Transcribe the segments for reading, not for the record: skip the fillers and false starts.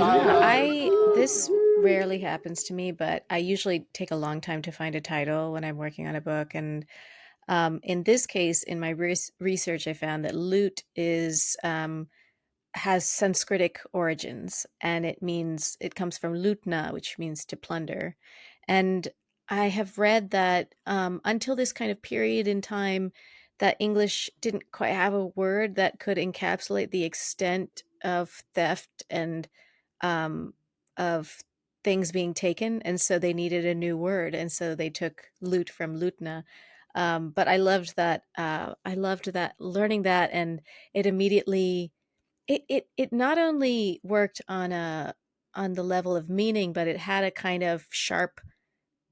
Yeah, I this rarely happens to me, but I usually take a long time to find a title when I'm working on a book. And in this case, in my research, I found that loot is has Sanskritic origins, and it comes from lutna, which means to plunder. And I have read that until this kind of period in time, that English didn't quite have a word that could encapsulate the extent of theft and um, of things being taken, and so they needed a new word, and so they took loot from lutna. But I loved that. I loved that learning that, and it immediately it not only worked on the level of meaning, but it had a kind of sharp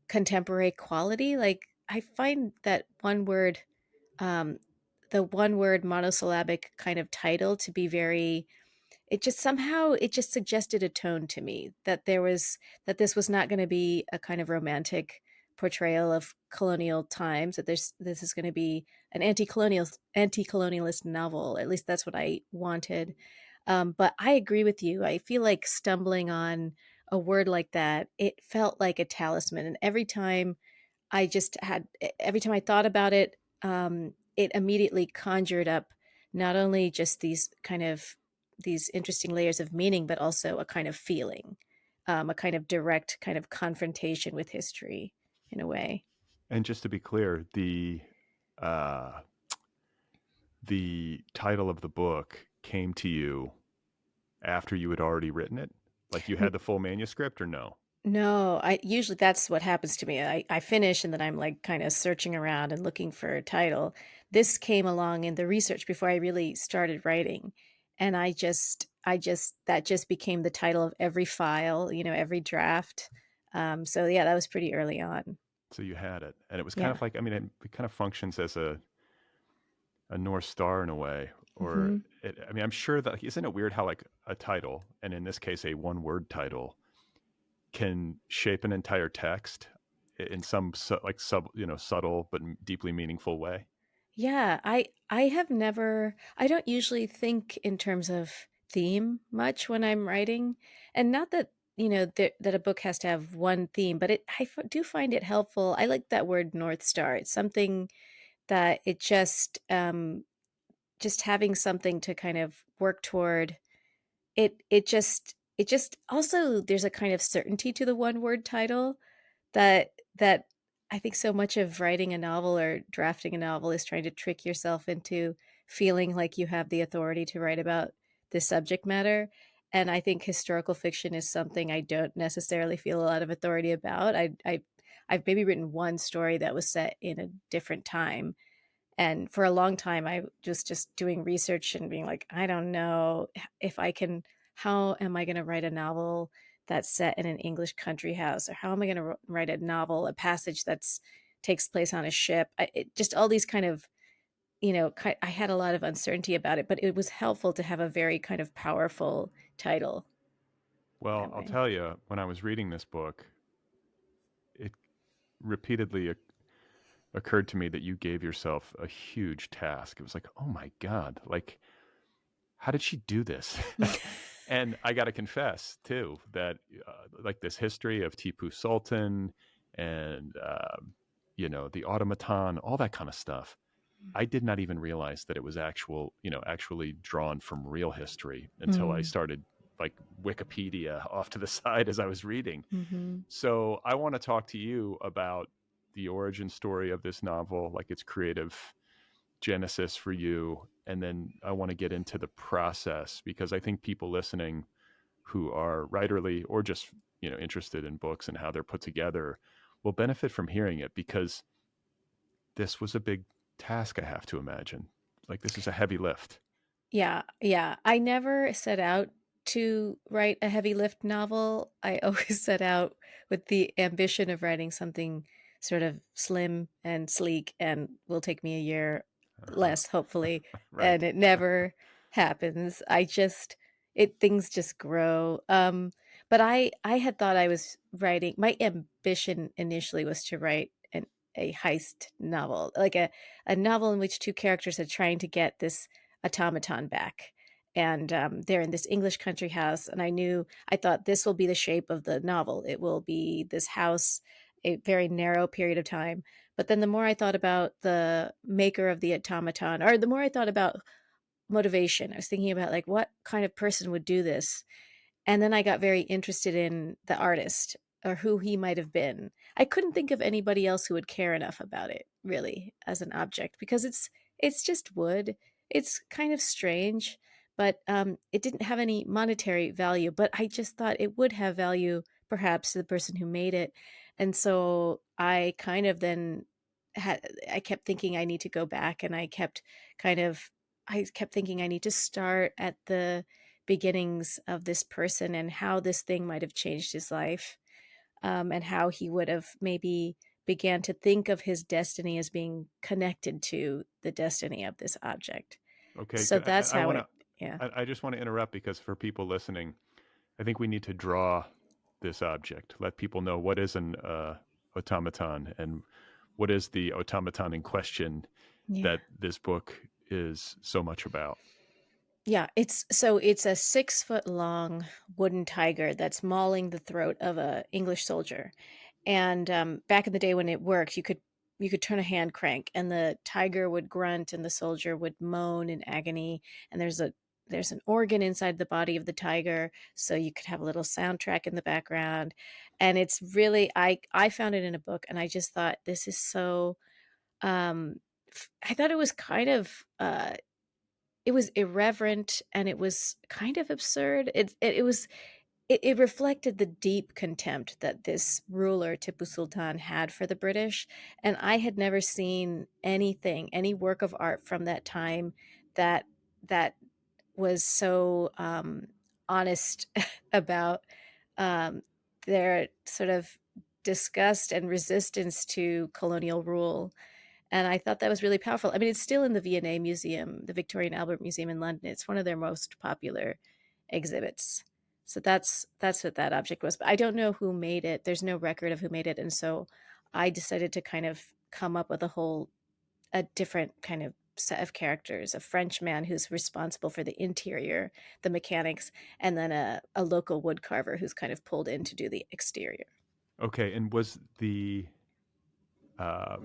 contemporary quality. Like I find that um, the one word monosyllabic kind of title to be very it just somehow it just suggested a tone to me that that this was not going to be a kind of romantic portrayal of colonial times, that this is going to be an anti-colonialist novel. At least that's what I wanted. But I agree with you. I feel like stumbling on a word like that, it felt like a talisman, and every time I thought about it, it immediately conjured up not only just these interesting layers of meaning, but also a kind of feeling, a kind of direct kind of confrontation with history in a way. And just to be clear, uh, the title of the book came to you after you had already written it? Like you had the full manuscript or no? No, I usually that's what happens to me. I finish and then I'm like kind of searching around and looking for a title. This came along in the research before I really started writing. And that just became the title of every file, every draft. So yeah, that was pretty early on. So you had it. And it was kind Yeah. of like, I mean, it kind of functions as a North Star in a way. Or, Hmm. I mean, I'm sure that, isn't it weird how like a title, and in this case, a one word title, can shape an entire text in some like subtle but deeply meaningful way? Yeah, I have never I don't usually think in terms of theme much when I'm writing. And not that, that a book has to have one theme, but do find it helpful. I like that word North Star. It's something that just having something to kind of work toward. It just also there's a kind of certainty to the one word title that I think so much of writing a novel or drafting a novel is trying to trick yourself into feeling like you have the authority to write about this subject matter. And I think historical fiction is something I don't necessarily feel a lot of authority about. I've maybe written one story that was set in a different time, and for a long time I was just doing research and being like, I don't know if I can how am I going to write a novel that's set in an English country house, or how am I going to write a novel, a passage that's takes place on a ship. Just all these kind of, I had a lot of uncertainty about it, but it was helpful to have a very kind of powerful title in Well, that I'll way. tell you, when I was reading this book, it repeatedly occurred to me that you gave yourself a huge task. It was like, oh my God, like, how did she do this? And I got to confess, too, that like this history of Tipu Sultan and, the automaton, all that kind of stuff. I did not even realize that it was actually drawn from real history until I Mm. started like Wikipedia off to the side as I was reading. Hmm. So I want to talk to you about the origin story of this novel, like its creative genesis for you. And then I want to get into the process because I think people listening who are writerly or just, interested in books and how they're put together will benefit from hearing it because this was a big task, I have to imagine. Like this is a heavy lift. Yeah, yeah. I never set out to write a heavy lift novel. I always set out with the ambition of writing something sort of slim and sleek and will take me a year Uh-huh. less, hopefully. Right. And it never happens. Things just grow. But I had thought I was writing, my ambition initially was to write a heist novel, like a novel in which two characters are trying to get this automaton back. and they're in this English country house. And I thought this will be the shape of the novel. It will be this house, a very narrow period of time. But then the more I thought about the maker of the automaton, or the more I thought about motivation, I was thinking about like what kind of person would do this. And then I got very interested in the artist or who he might have been. I couldn't think of anybody else who would care enough about it, really, as an object, because it's just wood. It's kind of strange, but it didn't have any monetary value. But I just thought it would have value, perhaps, to the person who made it. And so I kind of then I kept thinking I need to go back, and kind of, I kept thinking I need to start at the beginnings of this person and how this thing might have changed his life, and how he would have maybe began to think of his destiny as being connected to the destiny of this object. Okay, So good. that's I how want to. it, yeah. I just want to interrupt because for people listening, I think we need to draw this object. Let people know what is an automaton and what is the automaton in question Yeah. that this book is so much about. Yeah, it's a 6 foot long wooden tiger that's mauling the throat of a English soldier. And back in the day when it worked, you could turn a hand crank, and the tiger would grunt, and the soldier would moan in agony. And there's an organ inside the body of the tiger, so you could have a little soundtrack in the background. And it's really, I found it in a book, and I just thought this is so. Um, I thought it was kind of it was irreverent, and it was kind of absurd. It reflected the deep contempt that this ruler, Tipu Sultan, had for the British. And I had never seen anything, any work of art from that time that that was so honest about um, their sort of disgust and resistance to colonial rule. And I thought that was really powerful. I mean, it's still in the V&A Museum, the Victoria and Albert Museum in London. It's one of their most popular exhibits. So that's what that object was. But I don't know who made it. There's no record of who made it. And so I decided to kind of come up with a different kind of set of characters, a French man who's responsible for the interior, the mechanics, and then a local wood carver who's kind of pulled in to do the exterior. Okay, and was uh,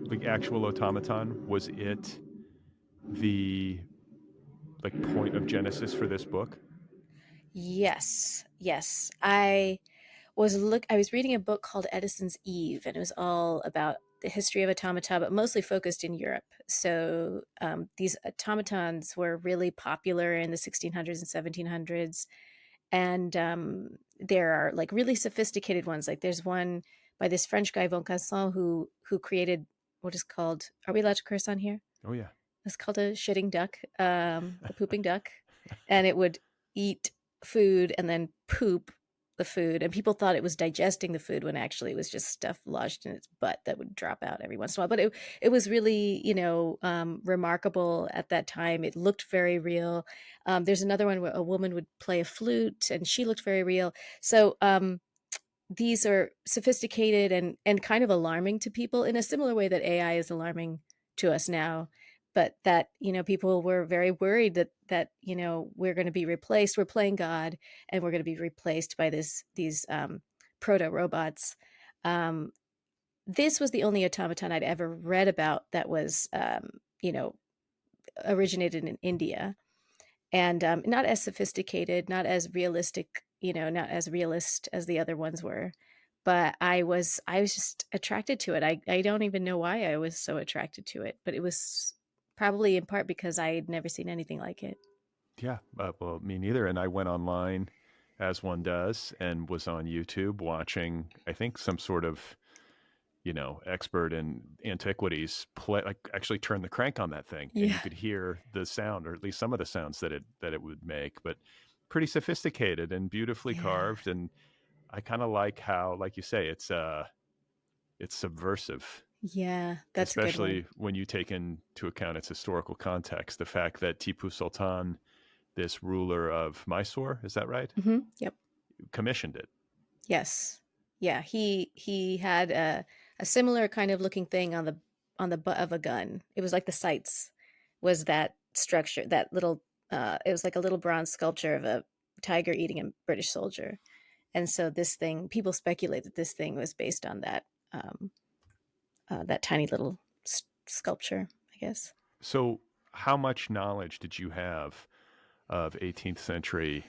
the actual automaton, was it the like point of genesis for this book? Yes, yes. I was reading a book called Edison's Eve, and it was all about the history of automata, but mostly focused in Europe. So these automatons were really popular in the 1600s and 1700s, and there are like really sophisticated ones. Like there's one by this French guy Vaucanson who created what is called. Are we allowed to curse on here? Oh yeah. It's called a shitting duck, a pooping duck, and it would eat food and then poop the food. And people thought it was digesting the food when actually it was just stuff lodged in its butt that would drop out every once in a while. But it was really, remarkable at that time. It looked very real. There's another one where a woman would play a flute, and she looked very real. So these are sophisticated and kind of alarming to people in a similar way that AI is alarming to us now. But that, people were very worried that we're going to be replaced. We're playing God, and we're going to be replaced by these proto robots. Um, this was the only automaton I'd ever read about that was, originated in India, and not as sophisticated, not as realistic, not as realist as the other ones were. But I was just attracted to it. I don't even know why I was so attracted to it, but it was probably in part because I had never seen anything like it. Yeah, well, me neither. And I went online, as one does, and was on YouTube watching, I think, some sort of, expert in antiquities play, like actually turn the crank on that thing, and you Yeah. could hear the sound, or at least some of the sounds that it would make. But pretty sophisticated and beautifully Yeah. carved. And I kind of like how, like you say, it's subversive, Yeah, that's a good one. especially when you take into account its historical context. The fact that Tipu Sultan, this ruler of Mysore, is that right? Yep. Commissioned it. Yes. Yeah, he had a similar kind of looking thing on the butt of a gun. It was like the sights was that structure, that little it was like a little bronze sculpture of a tiger eating a British soldier. And so this thing, people speculate that this thing was based on um, that tiny little sculpture, I guess. So, how much knowledge did you have of 18th century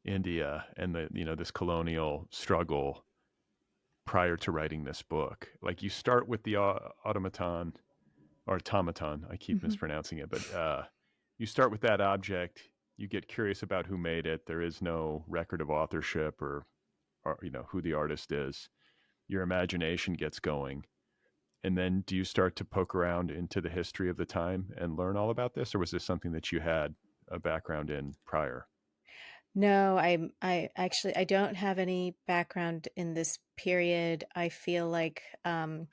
India and the this colonial struggle prior to writing this book? Like you start with the automaton or automaton. I keep Hmm. mispronouncing it, but you start with that object. You get curious about who made it. There is no record of authorship or who the artist is. Your imagination gets going. And then do you start to poke around into the history of the time and learn all about this? Or was this something that you had a background in prior? No, I actually I don't have any background in this period. I feel like I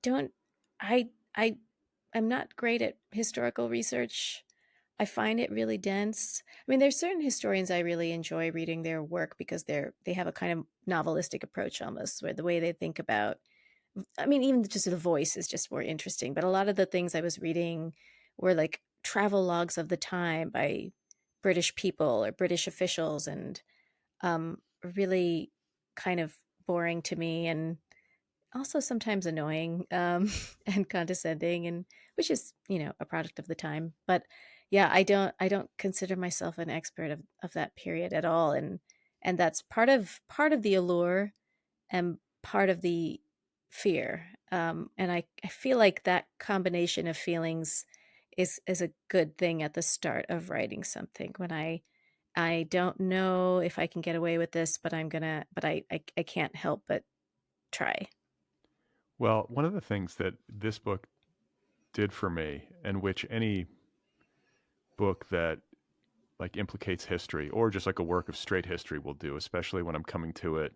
don't I I'm not great at historical research. I find it really dense. I mean, there's certain historians I really enjoy reading their work because they have a kind of novelistic approach almost, where the way they think about, I mean, even just the voice is just more interesting. But a lot of the things I was reading were like travel logs of the time by British people or British officials, and really kind of boring to me, and also sometimes annoying, and condescending, and which is, a product of the time. But yeah, I don't consider myself an expert of that period at all, and that's part of the allure and part of the fear. And I feel like that combination of feelings is a good thing at the start of writing something, when I don't know if I can get away with this, but I can't help but try. Well, one of the things that this book did for me, and which any book that like implicates history or just like a work of straight history will do, especially when I'm coming to it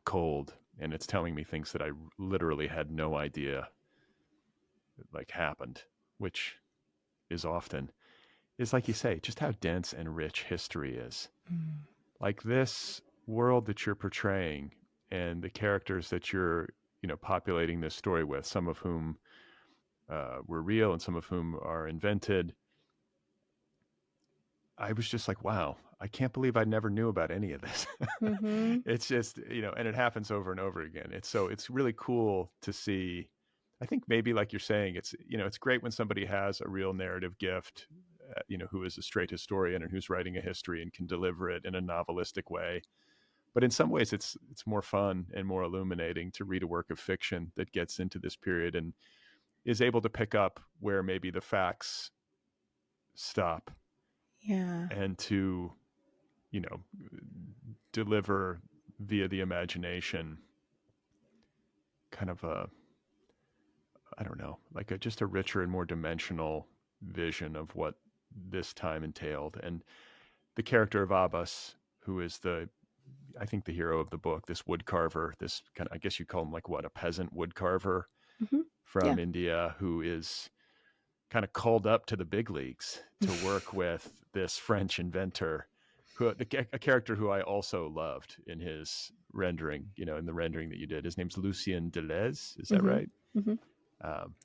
cold and it's telling me things that I literally had no idea like happened, which is often, is like you say, just how dense and rich history is. Mm. Like this world that you're portraying and the characters that you're, populating this story with, some of whom were real and some of whom are invented. I was just like, wow, I can't believe I never knew about any of this. Mhm. It's just, and it happens over and over again. It's really cool to see. I think maybe like you're saying, it's great when somebody has a real narrative gift, who is a straight historian and who's writing a history and can deliver it in a novelistic way. But in some ways, it's more fun and more illuminating to read a work of fiction that gets into this period and is able to pick up where maybe the facts stop Yeah. and to, you know, deliver via the imagination kind of a, I don't know, like just a richer and more dimensional vision of what this time entailed. And the character of Abbas, who is I think the hero of the book, this woodcarver, this kind of, I guess you call him like what, a peasant woodcarver Mhm. from Yeah. India, who is kind of called up to the big leagues to work with this French inventor, a character who I also loved in his rendering, in the rendering that you did. His name's Lucien Deleuze. Is that Mhm. right? Mhm.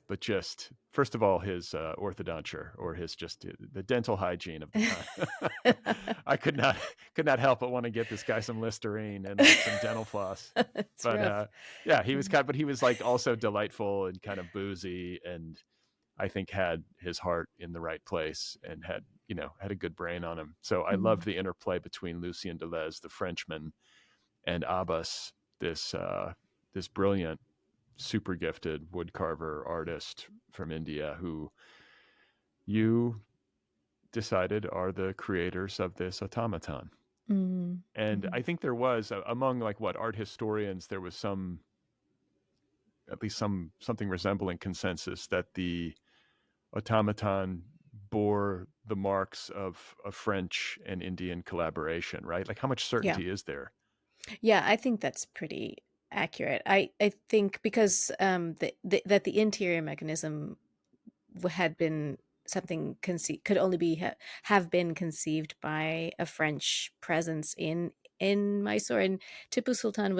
But just first of all, his orthodonture, or his just the dental hygiene of the time. I could not help but want to get this guy some Listerine and like some dental floss. It's But rough. yeah, he was Mhm. but he was like also delightful and kind of boozy, and I think had his heart in the right place and had a good brain on him. So I loved Mhm. the interplay between Lucien Deleuze, the Frenchman, and Abbas, this brilliant, super gifted woodcarver artist from India, who you decided are the creators of this automaton. Mm. And I Mhm. think there was among like what art historians, there was at least something resembling consensus that the automaton bore the marks of a French and Indian collaboration, right? Like how much Yeah. certainty is there? Yeah, I think that's pretty accurate. I think because, that the interior mechanism had been something could only have been conceived by a French presence in Mysore. And Tipu Sultan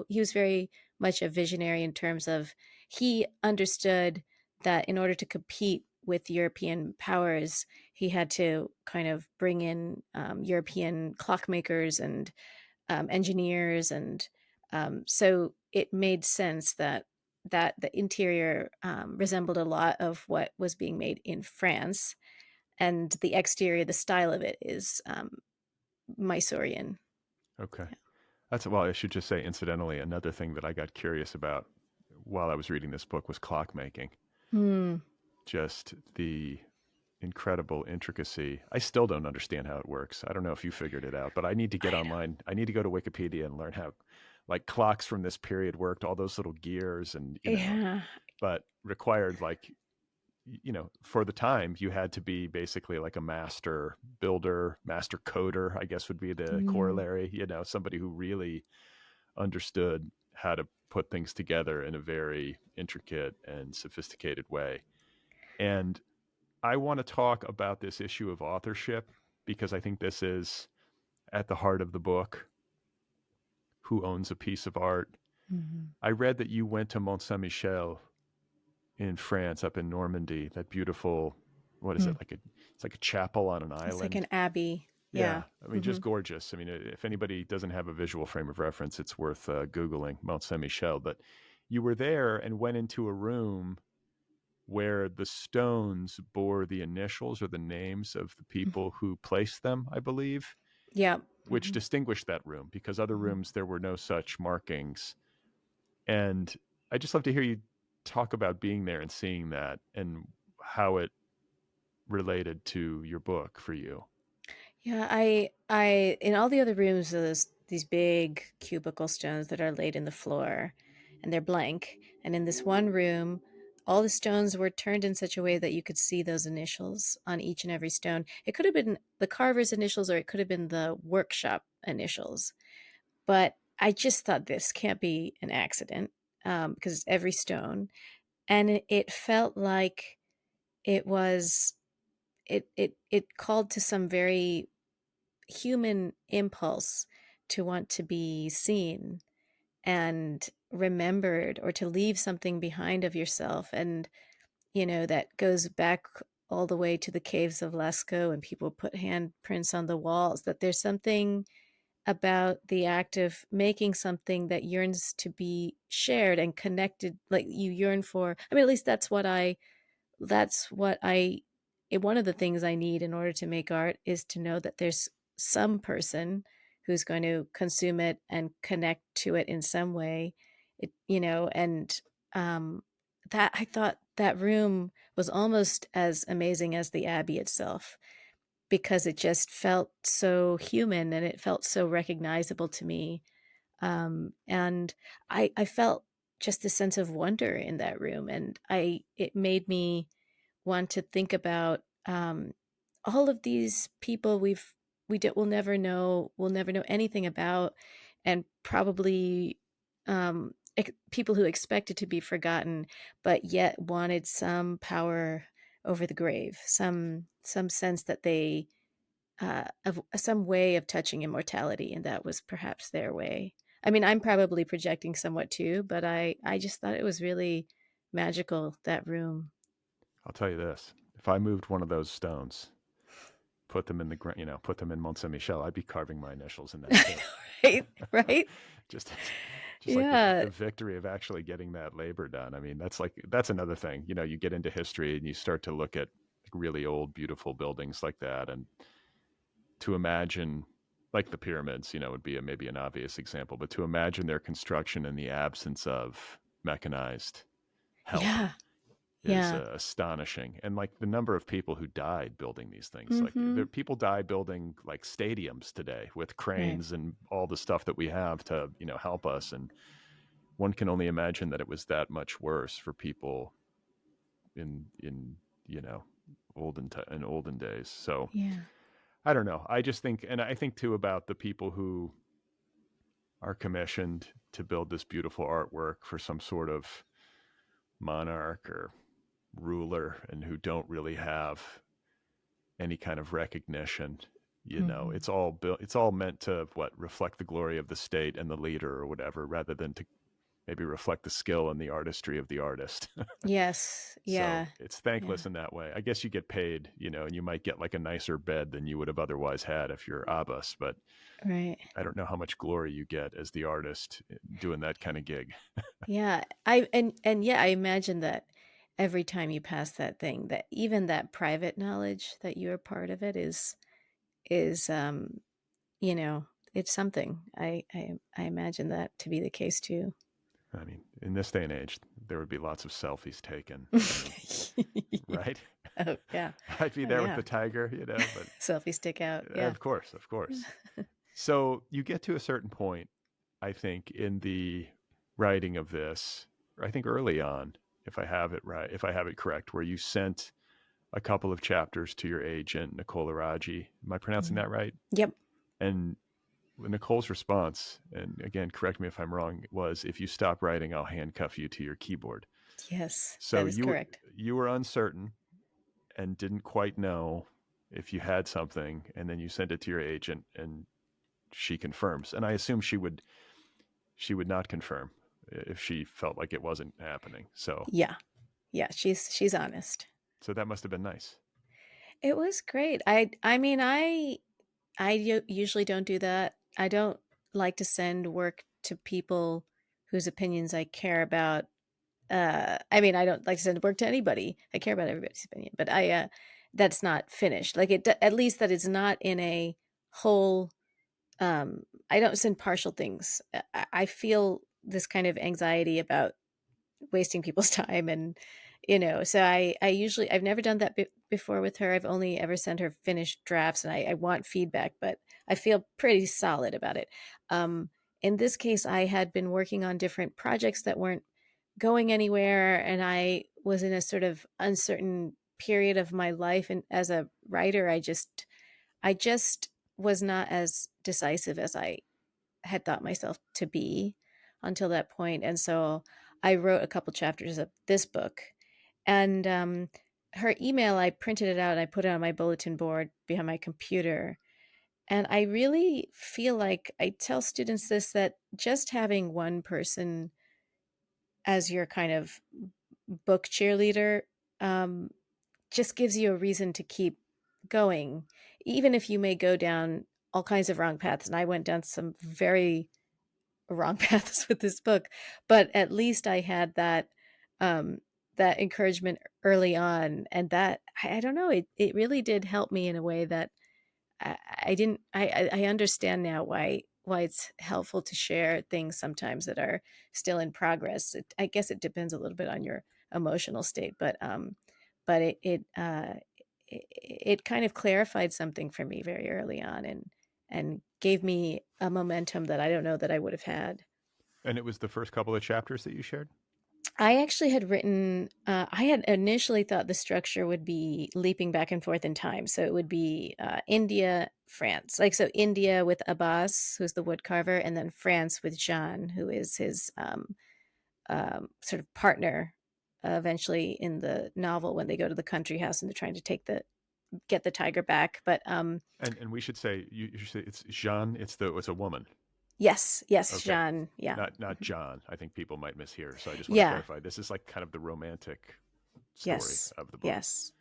he was very much a visionary in terms of, he understood that in order to compete with European powers, he had to kind of bring in European clockmakers and engineers, and so it made sense that the interior resembled a lot of what was being made in France, and the exterior, the style of it is Mysorean. Okay. That's well, I should just say incidentally, another thing that I got curious about while I was reading this book was clockmaking. Hmm. Just the incredible intricacy. I still don't understand how it works. I don't know if you figured it out, but I need to get I online. I need to go to Wikipedia and learn how like clocks from this period worked, all those little gears and, know. Yeah. but required like for the time you had to be basically like a master builder, master coder, I guess would be the Mm. corollary, somebody who really understood how to put things together in a very intricate and sophisticated way. And I want to talk about this issue of authorship because I think this is at the heart of the book. Who owns a piece of art? Mhm. I read that you went to Mont Saint Michel in France, up in Normandy. That beautiful, what is Hmm. it like? It's like a chapel on an It's like island. an abbey. Yeah, Yeah. I mean, just Hmm. gorgeous. I mean, if anybody doesn't have a visual frame of reference, it's worth Googling Mont Saint Michel. But you were there and went into a room where the stones bore the initials or the names of the people who placed them, I believe, Yeah. which Hmm. distinguished that room because other Hmm. rooms there were no such markings. And I just love to hear you talk about being there and seeing that and how it related to your book for you. Yeah, I in all the other rooms, there's these big cubicle stones that are laid in the floor, and they're blank. And in this one room, all the stones were turned in such a way that you could see those initials on each and every stone. It could have been the carver's initials, or it could have been the workshop initials. But I just thought this can't be an accident, because it's every stone, and it felt like it was it called to some very human impulse to want to be seen and remembered, or to leave something behind of yourself. And that goes back all the way to the caves of Lascaux, and people put handprints on the walls, that there's something about the act of making something that yearns to be shared and connected, like you yearn for. I mean, at least that's what I one of the things I need in order to make art is to know that there's some person who's going to consume it and connect to it in some way. And um that I thought that room was almost as amazing as the Abbey itself, because it just felt so human and it felt so recognizable to me. And I felt just a sense of wonder in that room, and I it made me want to think about all of these people we'll never know anything about, and probably people who expected to be forgotten, but yet wanted some power over the grave, some sense that they of some way of touching immortality, and that was perhaps their way. I mean, I'm probably projecting somewhat too, but I just thought it was really magical, that room. I'll tell you this: if I moved one of those stones, put them in put them in Mont Saint Michel, I'd be carving my initials in that too. Right, right. just just like the Yeah, victory of actually getting that labor done. I mean, that's another thing. You get into history and you start to look at really old, beautiful buildings like that, and to imagine, like the pyramids, would be maybe an obvious example, but to imagine their construction in the absence of mechanized help yeah, is yeah. astonishing. And like the number of people who died building these things, like Mhm. there people die building like stadiums today with Right. cranes and all the stuff that we have to help us. And one can only imagine that it was that much worse for people in you know in olden days. So Yeah. I don't know. I just think, and I think too about the people who are commissioned to build this beautiful artwork for some sort of monarch or ruler and who don't really have any kind of recognition. Mhm. It's all built, it's all meant to reflect the glory of the state and the leader or whatever, rather than to maybe reflect the skill and the artistry of the artist. Yes. So Yeah. it's Yeah. thankless in that way. I guess you get paid, and you might get like a nicer bed than you would have otherwise had if you're Abbas, but Right. I don't know how much glory you get as the artist doing that kind of gig. Yeah. And yeah, I imagine that every time you pass that thing, that even that private knowledge that you're part of it is you know, it's something. I imagine that to be the case too. I mean, in this day and age, there would be lots of selfies taken. I mean, right? Oh, yeah. I'd be Oh, there with yeah. the tiger, but Selfie stick out. Yeah. of course, of course. So you get to a certain point, I think, in the writing of this, I think early on, if I have it right, if I have it correct, where you sent a couple of chapters to your agent, Nicola Raji. Am I pronouncing Mhm. that right? Yep. And Nicole's response, and again, correct me if I'm wrong, was, "If you stop writing, I'll handcuff you to your keyboard." Yes, So that is correct. you were uncertain and didn't quite know if you had something, and then you sent it to your agent, and she confirms. And I assume she would not confirm if she felt like it wasn't happening. Yeah. Yeah, she's honest. So that must have been nice. It was great. I mean, usually don't do that. I don't like to send work to people whose opinions I care about. I mean, I don't like to send work to anybody. I care about everybody's opinion, but that's not finished. Like at least that it's not in a whole. I don't send partial things. I feel this kind of anxiety about wasting people's time, and so I usually, I've never done that before with her. I've only ever sent her finished drafts, and I want feedback, but I feel pretty solid about it. um in this case, I had been working on different projects that weren't going anywhere, and I was in a sort of uncertain period of my life, and as a writer, I just was not as decisive as I had thought myself to be until that point. And so I wrote a couple chapters of this book. And her email, I printed it out and I put it on my bulletin board behind my computer. And I really feel like I tell students this, that just having one person as your kind of book cheerleader um, just gives you a reason to keep going, even if you may go down all kinds of wrong paths. And I went down some very wrong paths with this book, but at least I had um, that encouragement early on, and that I don't know, it really did help me in a way that I didn't. I understand now why it's helpful to share things sometimes that are still in progress. I guess it depends a little bit on your emotional state, but it kind of clarified something for me very early on, and gave me a momentum that I don't know that I would have had. And it was the first couple of chapters that you shared? I actually had written, I had initially thought the structure would be leaping back and forth in time. So it would be India, France. Like, so India with Abbas, who's the woodcarver, and then France with Jean, who is his sort of partner eventually in the novel when they go to the country house and they're trying to get the tiger back. But And we should say, you should say it's Jean. It's a woman. yes, yes, Okay, Jean. Yeah. not Mhm. John. I think people might mishear. So I just want to Yeah. clarify. This is like kind of the romantic story Yes. of the book. Yes.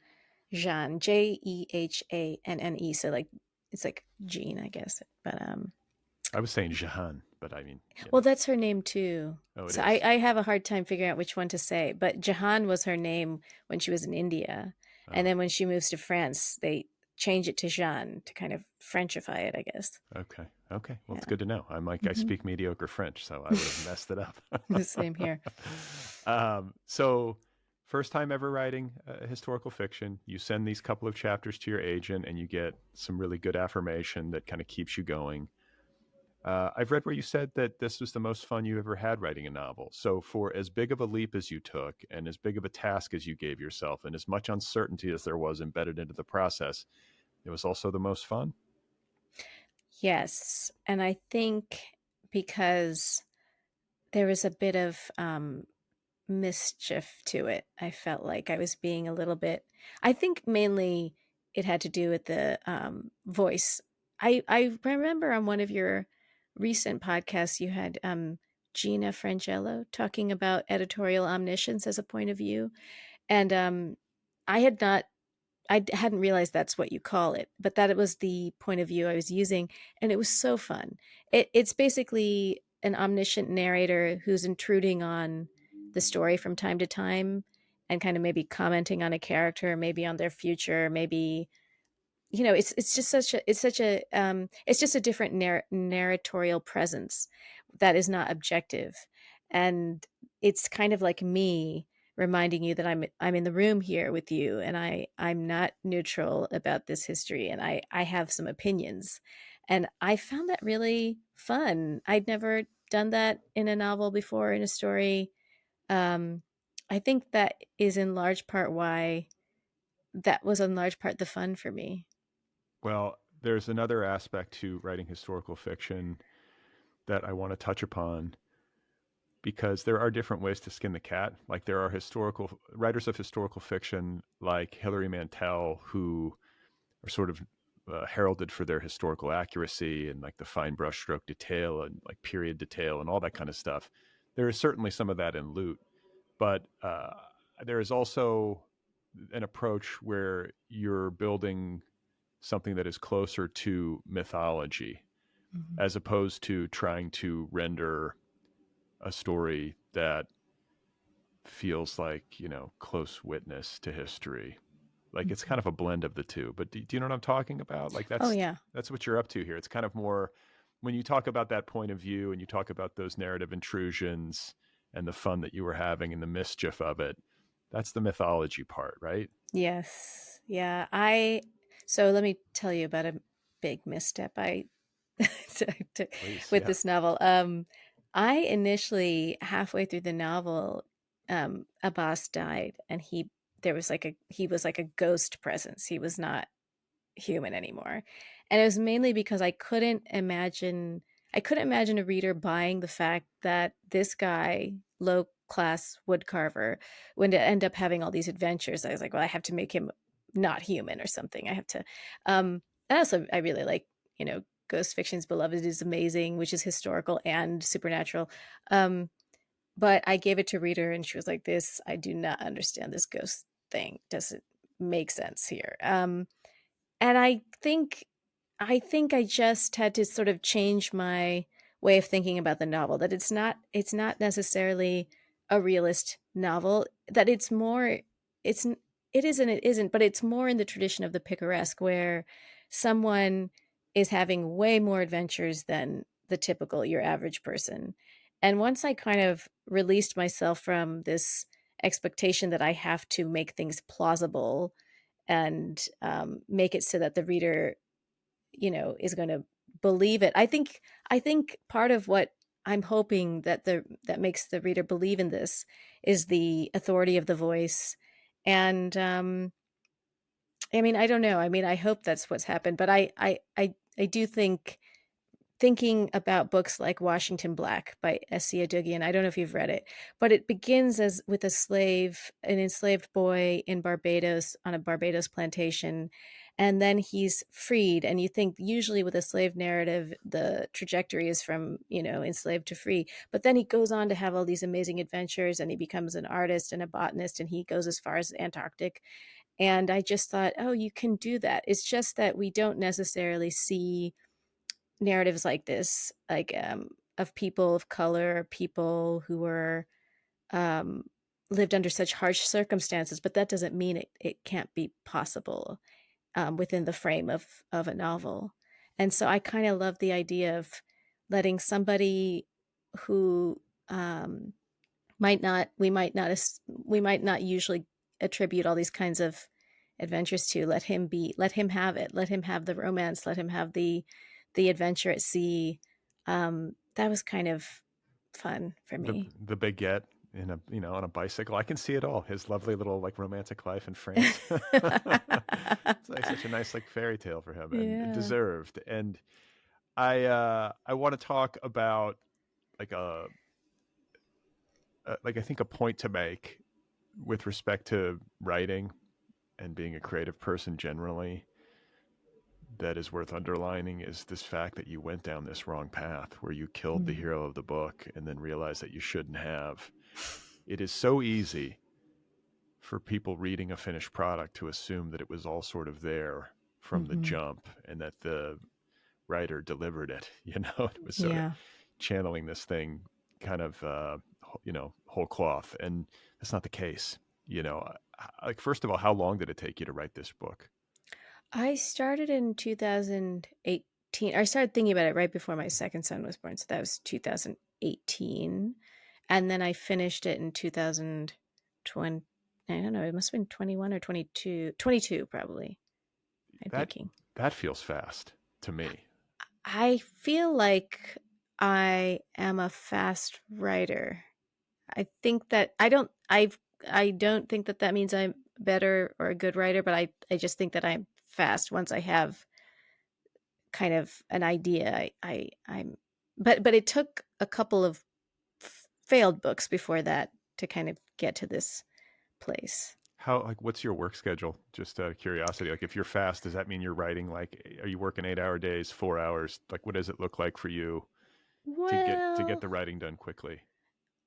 Jeanne, Jehanne. So like it's like Jean, I guess. But I was saying Jahan, but I mean, well, that's her name too. Oh, it So is. I have a hard time figuring out which one to say. But Jahan was her name when she was in India, and Oh, then when she moves to France, they change it to Jeanne to kind of Frenchify it, I guess. okay. Okay. Well, it's Yeah. good to know. I Hmm. speak mediocre French, so I would have messed it up. The same here. So first time ever writing historical fiction, you send these couple of chapters to your agent and you get some really good affirmation that kind of keeps you going. I've read where you said that this was the most fun you ever had writing a novel. So, for as big of a leap as you took, and as big of a task as you gave yourself, and as much uncertainty as there was embedded into the process, it was also the most fun. Yes, and I think because there was a bit of mischief to it. I felt like I was being a little bit, I think mainly it had to do with the voice. I remember on one of your recent podcasts you had Gina Frangello talking about editorial omniscience as a point of view. And I had not, I hadn't realized that's what you call it, but that it was the point of view I was using. And it was so fun. It's basically an omniscient narrator who's intruding on the story from time to time and kind of maybe commenting on a character, maybe on their future, maybe, it's just it's just a different narratorial presence that is not objective. And it's kind of like me reminding you that I'm in the room here with you, and I'm not neutral about this history, and I have some opinions. And I found that really fun. I'd never done that in a novel before, in a story. um I think that is in large part why that was in large part the fun for me. Well, there's another aspect to writing historical fiction that I want to touch upon, because there are different ways to skin the cat. Like, there are historical writers of historical fiction like Hilary Mantel, who are sort of heralded for their historical accuracy and like the fine brushstroke detail and like period detail and all that kind of stuff. There is certainly some of that in Loot, but there is also an approach where you're building something that is closer to mythology, Mhm. as opposed to trying to render a story that feels like, close witness to history. Like, it's Mhm. kind of a blend of the two. But do you know what I'm talking about? Like, Oh, that's yeah. that's what you're up to here. It's kind of more, when you talk about that point of view and you talk about those narrative intrusions and the fun that you were having and the mischief of it, that's the mythology part, right? Yes. Yeah. So let me tell you about a big misstep I took Please, with yeah. this novel. I initially, halfway through the novel, a boss died, and he was like a ghost presence. He was not human anymore. And it was mainly because I couldn't imagine a reader buying the fact that this guy, low class woodcarver, would end up having all these adventures. I was like, well, I have to make him not human or something. I have to and also I really like, Ghost Fiction's Beloved is Amazing, which is historical and supernatural. Um, but I gave it to reader, and she was like, this, I do not understand this ghost thing. Doesn't make sense here. And I think I just had to sort of change my way of thinking about the novel, that it's not necessarily a realist novel, that it's it is and it isn't, but it's more in the tradition of the picaresque, where someone is having way more adventures than the typical your average person. And once I kind of released myself from this expectation that I have to make things plausible and make it so that the reader, is going to believe it. I think part of what I'm hoping that makes the reader believe in this is the authority of the voice. And I mean, I don't know. I mean, I hope that's what's happened, but I do think, thinking about books like Washington Black by S.C. Adugian. I don't know if you've read it, but it begins as with an enslaved boy in Barbados, on a Barbados plantation, and then he's freed. And you think usually with a slave narrative, the trajectory is from, enslaved to free. But then he goes on to have all these amazing adventures, and he becomes an artist and a botanist, and he goes as far as Antarctic. And I just thought, oh, you can do that. It's just that we don't necessarily see narratives like this, like of people of color, people who were um, lived under such harsh circumstances. But that doesn't mean it can't be possible within the frame of a novel. And so I kind of love the idea of letting somebody who um, we might not usually attribute all these kinds of adventures to, let him have it, let him have the romance, let him have the adventure at sea. That was kind of fun for the me. the baguette in a, on a bicycle. I can see it all. His lovely little like romantic life in France. It's like such a nice like fairy tale for him, and Yeah. deserved. And I want to talk about like like I think a point to make with respect to writing and being a creative person generally, that is worth underlining is this fact that you went down this wrong path where you killed the Mm. hero of the book and then realized that you shouldn't have. It is so easy for people reading a finished product to assume that it was all sort of there from the Mhm. jump and that the writer delivered it. It was sort of Yeah. channeling this thing kind of, whole cloth. And that's not the case. Like, first of all, how long did it take you to write this book? I started in 2018. I started thinking about it right before my second son was born, so that was 2018, and then I finished it in 2020. I don't know, it must have been 21 or 22. 22 probably, I'm That thinking. that feels fast to me. I feel like I am a fast writer. I think that I don't think that that means I'm better or a good writer, but I just think that I'm fast once I have kind of an idea. I'm but it took a couple of failed books before that to kind of get to this place. How, like, what's your work schedule? Just out of curiosity. Like, if you're fast, does that mean you're writing, like, are you working 8-hour days, 4 hours? Like, what does it look like for you to get Well, the writing done quickly?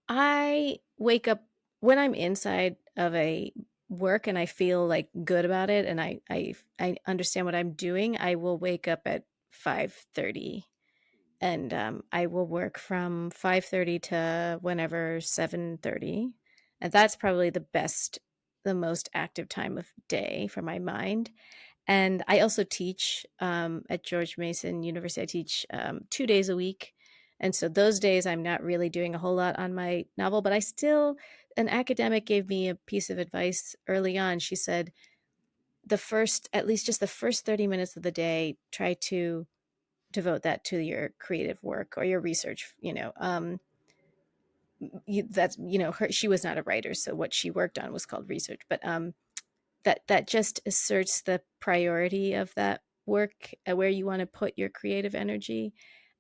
I wake up when I'm inside of a work and I feel like good about it and I understand what I'm doing, I will wake up at 5:30 and I will work from 5:30 to whenever 7:30, and that's probably the most active time of day for my mind. And I also teach at George Mason University. I teach 2 days a week, and so those days I'm not really doing a whole lot on my novel. But I still, an academic gave me a piece of advice early on. She said at least just the first 30 minutes of the day, try to devote that to your creative work or your research. That's her. She was not a writer, so what she worked on was called research. But that just asserts the priority of that work, where you want to put your creative energy,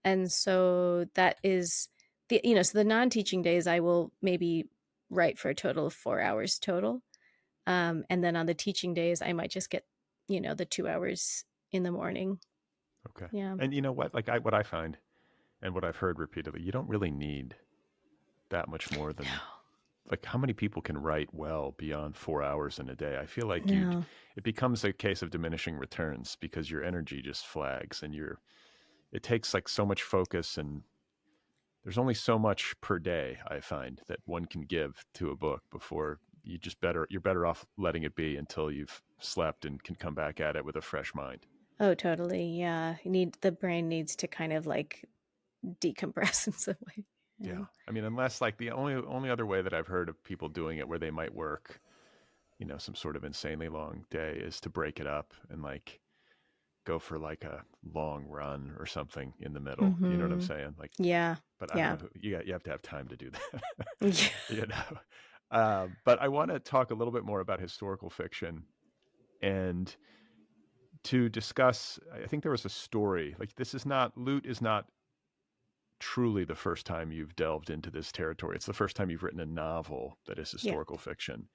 and so that is so the non-teaching days I will maybe write for a total of 4 hours total, and then on the teaching days I might just get the 2 hours in the morning. Okay. Yeah. And you know what? Like, what I find and what I've heard repeatedly, you don't really need that much more than, like, how many people can write well beyond 4 hours in a day? I feel like No. it becomes a case of diminishing returns because your energy just flags and it takes like so much focus, and there's only so much per day I find that one can give to a book before you're better off letting it be until you've slept and can come back at it with a fresh mind. Oh, totally. Yeah. The brain needs to kind of like decompress in some way. Yeah. Yeah. I mean, unless, like, the only other way that I've heard of people doing it where they might work, some sort of insanely long day is to break it up and, like, go for like a long run or something in the middle. You know what I'm Mm-hmm. saying? Like, Yeah. but I don't Yeah. know. You have to have time to do that. Yeah. you know. But I want to talk a little bit more about historical fiction and to discuss. I think there was a story. Like, this is not Loot is not truly the first time you've delved into this territory. It's the first time you've written a novel that is Yeah. historical fiction.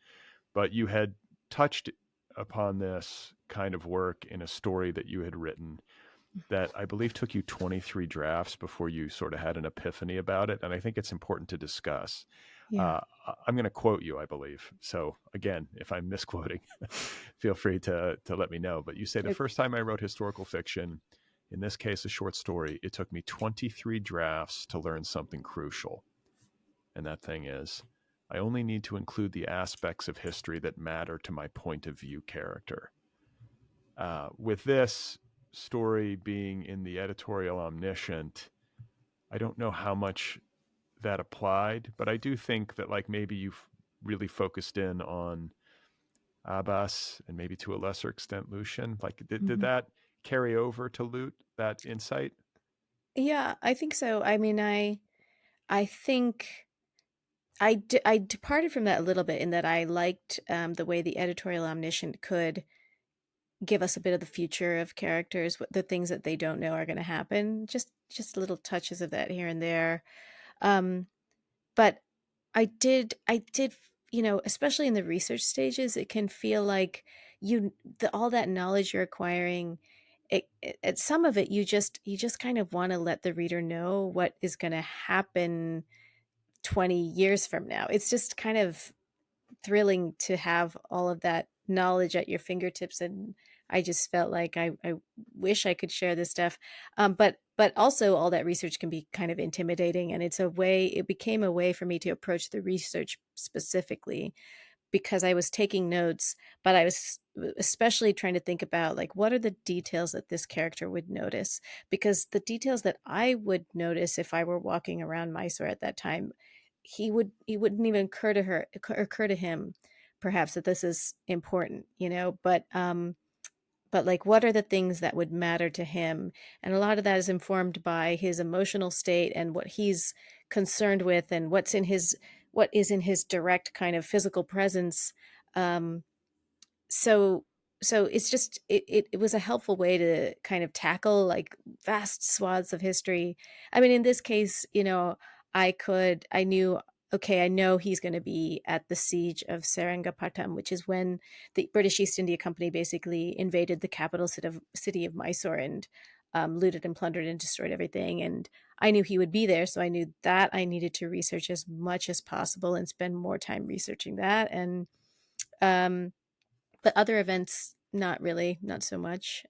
But you had touched upon this kind of work in a story that you had written that I believe took you 23 drafts before you sort of had an epiphany about it. And I think it's important to discuss. Yeah. Uh, I'm going to quote you, I believe. So again, if I'm misquoting, feel free to let me know. But you say, the Okay. first time I wrote historical fiction, in this case, a short story, it took me 23 drafts to learn something crucial. And that thing is, I only need to include the aspects of history that matter to my point of view character. With this story being in the editorial omniscient, I don't know how much that applied, but I do think that, like, maybe you've really focused in on Abbas and maybe to a lesser extent Lucian. Like, did Mm-hmm. that carry over to Loot, that insight? Yeah, I think so. I mean, I think I departed from that a little bit in that I liked the way the editorial omniscient could give us a bit of the future of characters, the things that they don't know are going to happen. Just little touches of that here and there. Um, but I did, especially in the research stages, it can feel like all that knowledge you're acquiring. some of it, you just kind of want to let the reader know what is going to happen 20 years from now. It's just kind of thrilling to have all of that knowledge at your fingertips, and I just felt like I wish I could share this stuff. But also all that research can be kind of intimidating, and it became a way for me to approach the research specifically because I was taking notes, but I was especially trying to think about like what are the details that this character would notice, because the details that I would notice if I were walking around Mysore at that time, he wouldn't even occur to him perhaps that this is important, but like what are the things that would matter to him, and a lot of that is informed by his emotional state and what he's concerned with and what is in his direct kind of physical presence. um so it was a helpful way to kind of tackle like vast swaths of history. I mean, in this case, I knew, okay, I know he's going to be at the siege of Seringapatam, which is when the British East India Company basically invaded the capital city of Mysore and looted and plundered and destroyed everything. And I knew he would be there, so I knew that I needed to research as much as possible and spend more time researching that. And um, but other events, not really, not so much.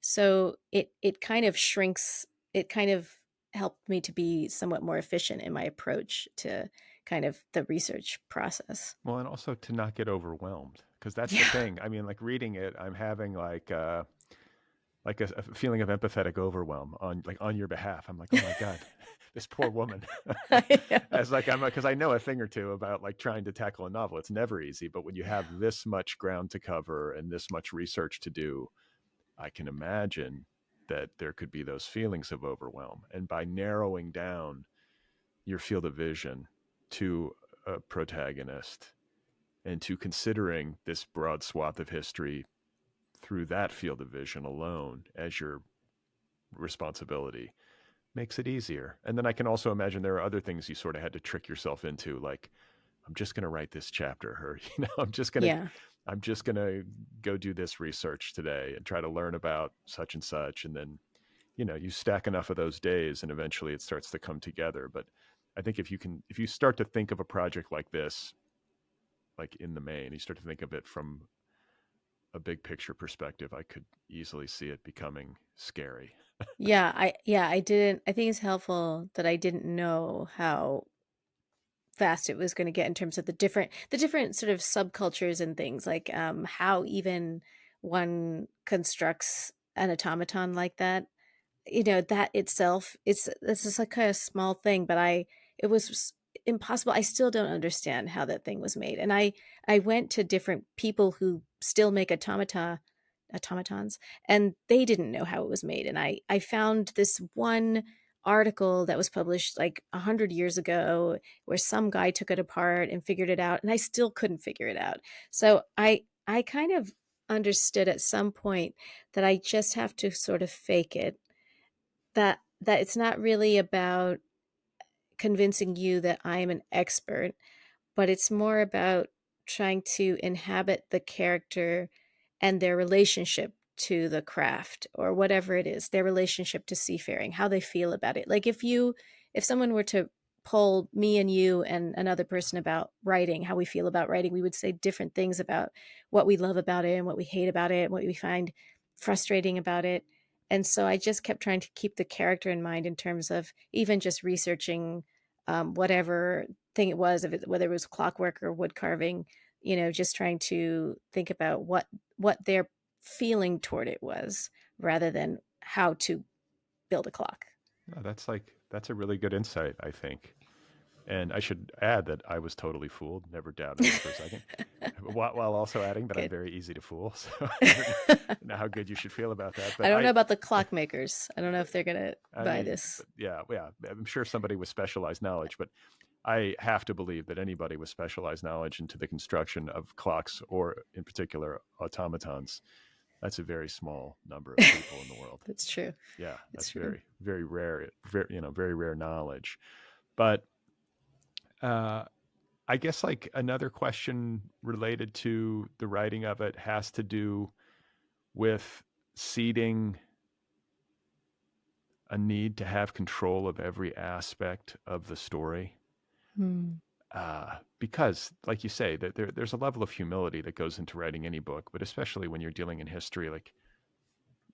So it kind of shrinks. It kind of helped me to be somewhat more efficient in my approach to kind of the research process. Well, and also to not get overwhelmed, because that's the Yeah. thing. I mean, like reading it, I'm having like a feeling of empathetic overwhelm on your behalf. I'm like, oh my god, this poor woman. I know. As like I'm because I know a thing or two about like trying to tackle a novel. It's never easy, but when you have this much ground to cover and this much research to do, I can imagine that there could be those feelings of overwhelm. And by narrowing down your field of vision to a protagonist and to considering this broad swath of history through that field of vision alone as your responsibility makes it easier. And then I can also imagine there are other things you sort of had to trick yourself into, like I'm just going to write this chapter, or Yeah. I'm just going to go do this research today and try to learn about such and such, and then you stack enough of those days and eventually it starts to come together. But I think if you start to think of a project like this, like in the main, you start to think of it from a big picture perspective, I could easily see it becoming scary. I didn't. I think it's helpful that I didn't know how fast it was going to get in terms of the different sort of subcultures and things, like how even one constructs an automaton like that. That itself, it's just like a small thing, but I it was impossible. I still don't understand how that thing was made. And I went to different people who still make automatons, and they didn't know how it was made. And I found this one article that was published like 100 years ago where some guy took it apart and figured it out, and I still couldn't figure it out. So I kind of understood at some point that I just have to sort of fake it, that it's not really about convincing you that I am an expert, but it's more about trying to inhabit the character and their relationship to the craft or whatever it is, their relationship to seafaring, how they feel about it. Like if someone were to poll me and you and another person about writing, how we feel about writing, we would say different things about what we love about it and what we hate about it and what we find frustrating about it. And so I just kept trying to keep the character in mind in terms of even just researching whatever thing it was, whether it was clockwork or wood carving, just trying to think about what their feeling toward it was, rather than how to build a clock. No, that's a really good insight, I think. And I should add that I was totally fooled, never doubted it for a second, while also adding that I'm Good. very easy to fool. So I don't I know how good you should feel about that. But don't know about the clockmakers. I don't know if they're gonna I buy mean, this. yeah, I'm sure somebody with specialized knowledge, but I have to believe that anybody with specialized knowledge into the construction of clocks, or in particular automatons, that's a very small number of people in the world. That's true. Yeah, It's that's true. very, very rare, very, very rare knowledge. But uh, I guess like another question related to the writing of it has to do with seeding a need to have control of every aspect of the story. Mm. Because, like you say, that there's a level of humility that goes into writing any book, but especially when you're dealing in history, like,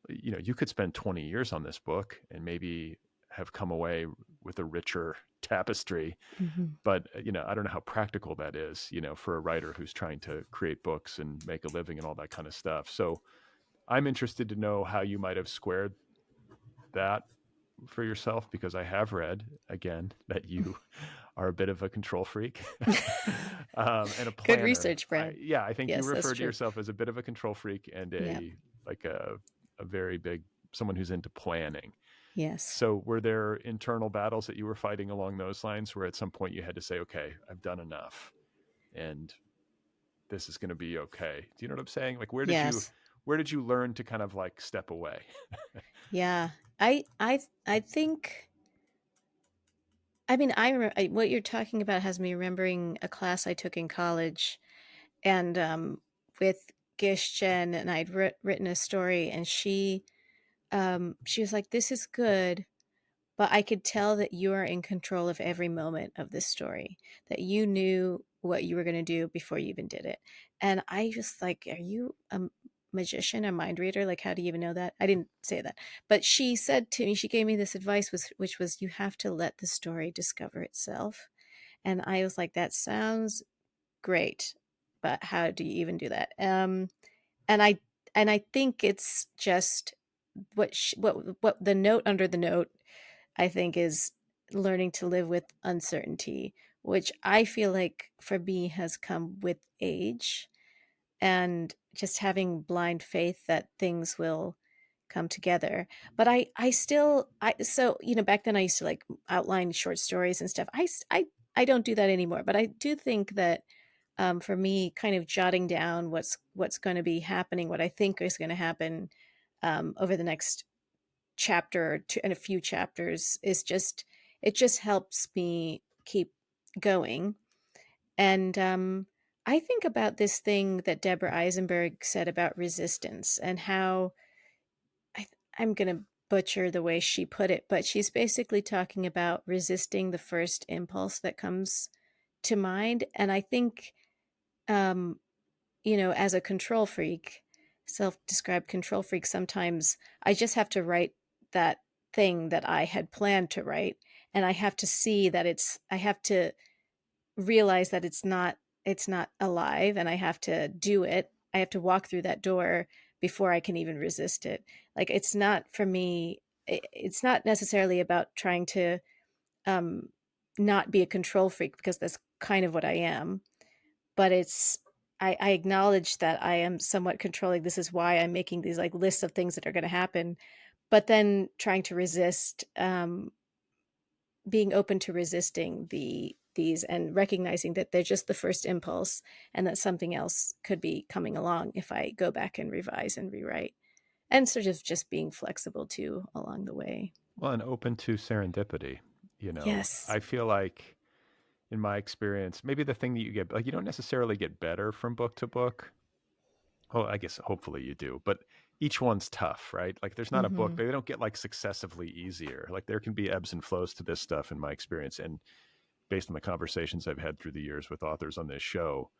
you could spend 20 years on this book and maybe have come away with a richer tapestry. Mhm. But, I don't know how practical that is, for a writer who's trying to create books and make a living and all that kind of stuff. So I'm interested to know how you might have squared that for yourself, because I have read, again, that you are a bit of a control freak and a Good planner. research, Brad. I think you Yes, that's refer to true. yourself as a bit of a control freak and Yeah. a very big someone who's into planning. Yes. So were there internal battles that you were fighting along those lines where at some point you had to say, okay, I've done enough and this is going to be okay? Do you know what I'm saying? Like, Yes. where did you learn to kind of like step away? Yeah. I think I mean what you're talking about has me remembering a class I took in college, and with Gish Jen, and I'd written a story, and she was like, "This is good, but I could tell that you are in control of every moment of this story, that you knew what you were going to do before you even did it." And I just like, "Are you a magician, a mind reader? Like, how do you even know that?" I didn't say that, but she said to me, she gave me this advice, which was, you have to let the story discover itself. And I was like, that sounds great, but how do you even do that? And I think it's just what the note under the note, I think, is learning to live with uncertainty, which I feel like for me has come with age, and just having blind faith that things will come together. But I still, so, back then I used to like outline short stories and stuff. I don't do that anymore, but I do think that, for me, kind of jotting down what's going to be happening, what I think is going to happen, over the next chapter or two and a few chapters, is just, it just helps me keep going. And I think about this thing that Deborah Eisenberg said about resistance, and how I'm going to butcher the way she put it, but she's basically talking about resisting the first impulse that comes to mind. And I think, um, as a control freak, self-described control freak, sometimes I just have to write that thing that I had planned to write, and I have to see that I have to realize that it's not alive, and I have to do it. I have to walk through that door before I can even resist it. Like, it's not for me, it's not necessarily about trying to um not be a control freak, because that's kind of what I am, but I acknowledge that I am somewhat controlling. This is why I'm making these like lists of things that are going to happen, but then trying to resist, being open to resisting these, and recognizing that they're just the first impulse, and that something else could be coming along if I go back and revise and rewrite, and sort of just being flexible too along the way. Well, and open to serendipity. Yes. I feel like in my experience, maybe the thing that you get, like, you don't necessarily get better from book to book. Well, I guess hopefully you do, but each one's tough, right? Like, there's not a book, Hmm. they don't get like successively easier. Like, there can be ebbs and flows to this stuff in my experience. And based on the conversations I've had through the years with authors on this show,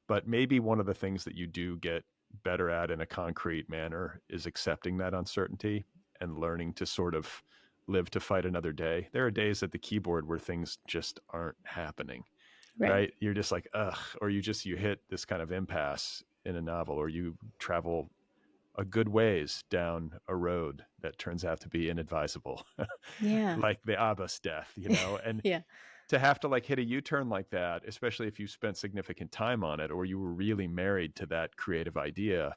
but maybe one of the things that you do get better at in a concrete manner is accepting that uncertainty and learning to sort of live to fight another day. There are days at the keyboard where things just aren't happening, Right. right? You're just like, ugh, or you hit this kind of impasse in a novel, or you travel a good ways down a road that turns out to be inadvisable, Yeah. like the Abbas death, and Yeah. to have to like hit a U-turn like that, especially if you spent significant time on it or you were really married to that creative idea,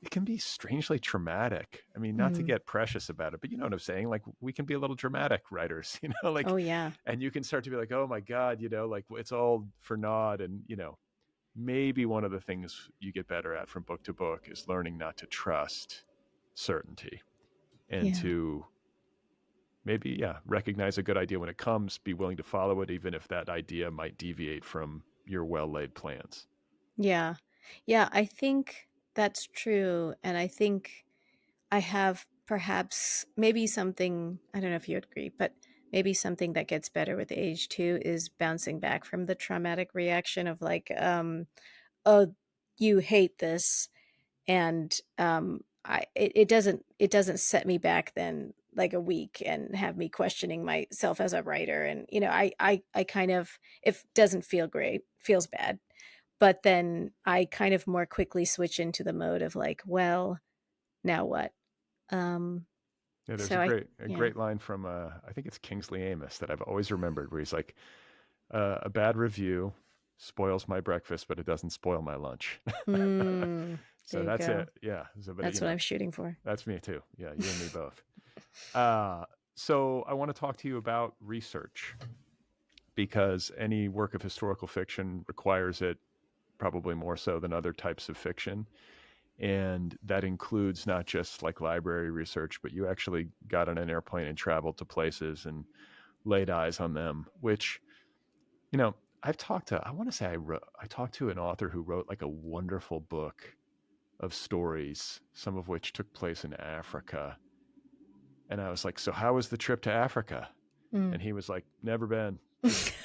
it can be strangely traumatic. I mean, not to Mm. get precious about it, but you know what I'm saying? Like, we can be a little dramatic writers, Oh, like, yeah. and you can start to be like, oh my God, like it's all for naught. And, maybe one of the things you get better at from book to book is learning not to trust certainty and Yeah. to maybe, yeah, recognize a good idea when it comes, be willing to follow it, even if that idea might deviate from your well laid plans. Yeah. Yeah, I think that's true, and I think I have perhaps maybe something, I don't know if you would agree, but maybe something that gets better with age too is bouncing back from the traumatic reaction of like, oh, you hate this. And it doesn't set me back then like a week and have me questioning myself as a writer. And, I kind of, it doesn't feel great, feels bad. But then I kind of more quickly switch into the mode of like, well, now what? Um, Yeah, there's so I, a yeah. great line from I think it's Kingsley Amis that I've always remembered, where he's like, "A bad review spoils my breakfast, but it doesn't spoil my lunch." There So you that's go. it. Yeah. So, but That's what I'm shooting for. that's me too. Yeah, you and me both. Uh, so I want to talk to you about research, because any work of historical fiction requires it, probably more so than other types of fiction. And that includes not just like library research, but you actually got on an airplane and traveled to places and laid eyes on them, which, you know, I want to say I talked to an author who wrote like a wonderful book of stories, some of which took place in Africa. And I was like, so how was the trip to Africa? Mm. And he was like, never been,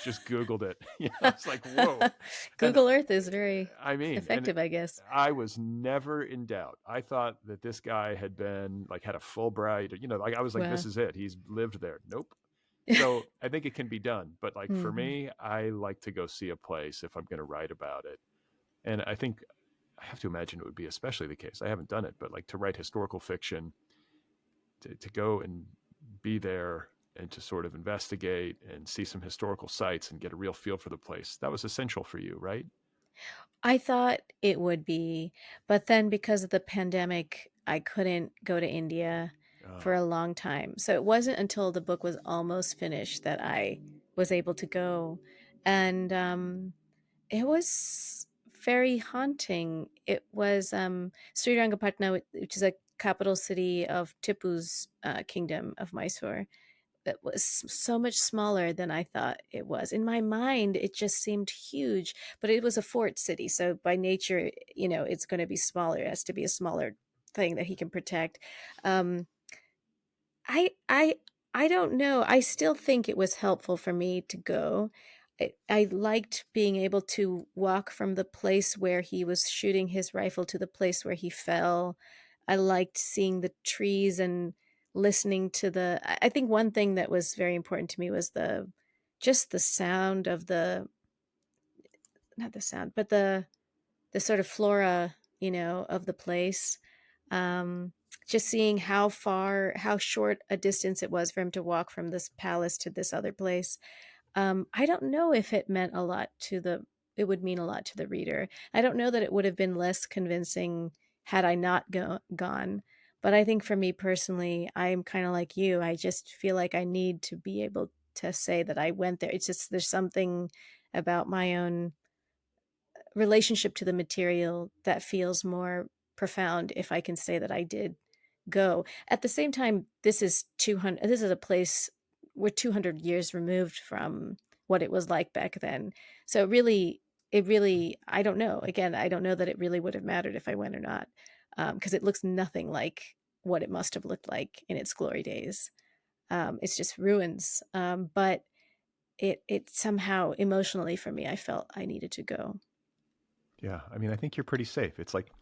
just Googled it. It's like, whoa. And Google Earth is very I mean, and effective, I guess. I was never in doubt. I thought that this guy had been like, had a Fulbright, like I was like, this Well, is it. He's lived there. Nope. So I think it can be done. But like for hmm. me, I like to go see a place if I'm going to write about it. And I think I have to imagine it would be especially the case. I haven't done it, but like to write historical fiction, to go and be there and to sort of investigate and see some historical sites and get a real feel for the place. That was essential for you, right? I thought it would be, but then because of the pandemic, I couldn't go to India for Oh, a long time. So it wasn't until the book was almost finished that I was able to go. And it was very haunting. It was Srirangapatna, which is a capital city of Tipu's kingdom of Mysore. It was so much smaller than I thought it was. In my mind, it just seemed huge, but it was a fort city. So by nature, it's going to be smaller. It has to be a smaller thing that he can protect. Um, I I I don't know. I still think it was helpful for me to go. I liked being able to walk from the place where he was shooting his rifle to the place where he fell. I liked seeing the trees and listening to I think one thing that was very important to me was the sound of not the sound, but the sort of flora, of the place. Um, just seeing how short a distance it was for him to walk from this palace to this other place. I don't know if it would mean a lot to the reader. I don't know that it would have been less convincing had I not gone. But I think for me personally, I'm kind of like you. I just feel like I need to be able to say that I went there. It's just, there's something about my own relationship to the material that feels more profound if I can say that I did go. At the same time, this is a place we're 200 years removed from what it was like back then. So it really I don't know. Again, I don't know that it really would have mattered if I went or not, because it looks nothing like what it must have looked like in its glory days. It's just ruins. But it somehow emotionally for me, I felt I needed to go. yeah. I mean, I think you're pretty safe. It's like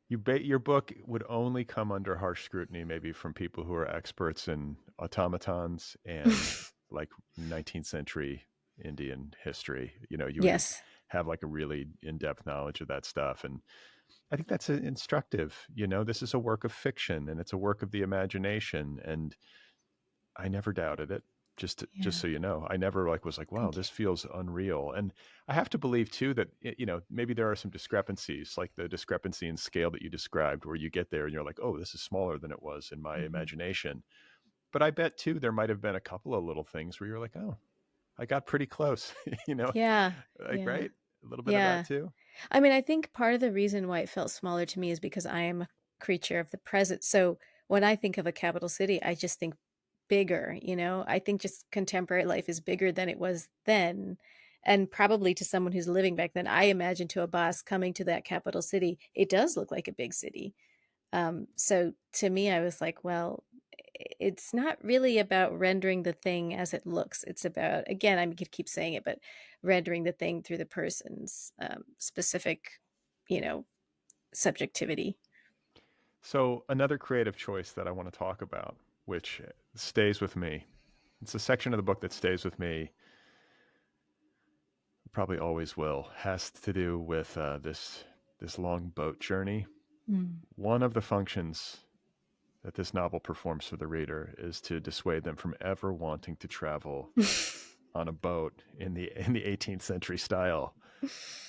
your book would only come under harsh scrutiny, maybe from people who are experts in automatons and like 19th century Indian history. You would Yes. have like a really in-depth knowledge of that stuff, and I think that's instructive. This is a work of fiction, and it's a work of the imagination, and I never doubted it. Just Yeah. so you know, I never like was like, wow, Thank you. this feels unreal. And I have to believe too that maybe there are some discrepancies, like the discrepancy in scale that you described, where you get there and you're like, oh, this is smaller than it was in my Mhm. imagination. But I bet too there might have been a couple of little things where you're like, oh, I got pretty close. Yeah. Like, Yeah. right, a little bit of that Yeah. too. I mean, I think part of the reason why it felt smaller to me is because I am a creature of the present. So when I think of a capital city, I just think bigger. I think just contemporary life is bigger than it was then. And probably to someone who's living back then, I imagine to a boss coming to that capital city, it does look like a big city. So to me, I was like, well, it's not really about rendering the thing as it looks. It's about, again, I could keep saying it, but rendering the thing through the person's specific, you know, subjectivity. So another creative choice that I want to talk about, which stays with me, it's a section of the book that stays with me, probably always will, has to do with this long boat journey. Mm. One of the functions that this novel performs for the reader is to dissuade them from ever wanting to travel on a boat in the 18th century style.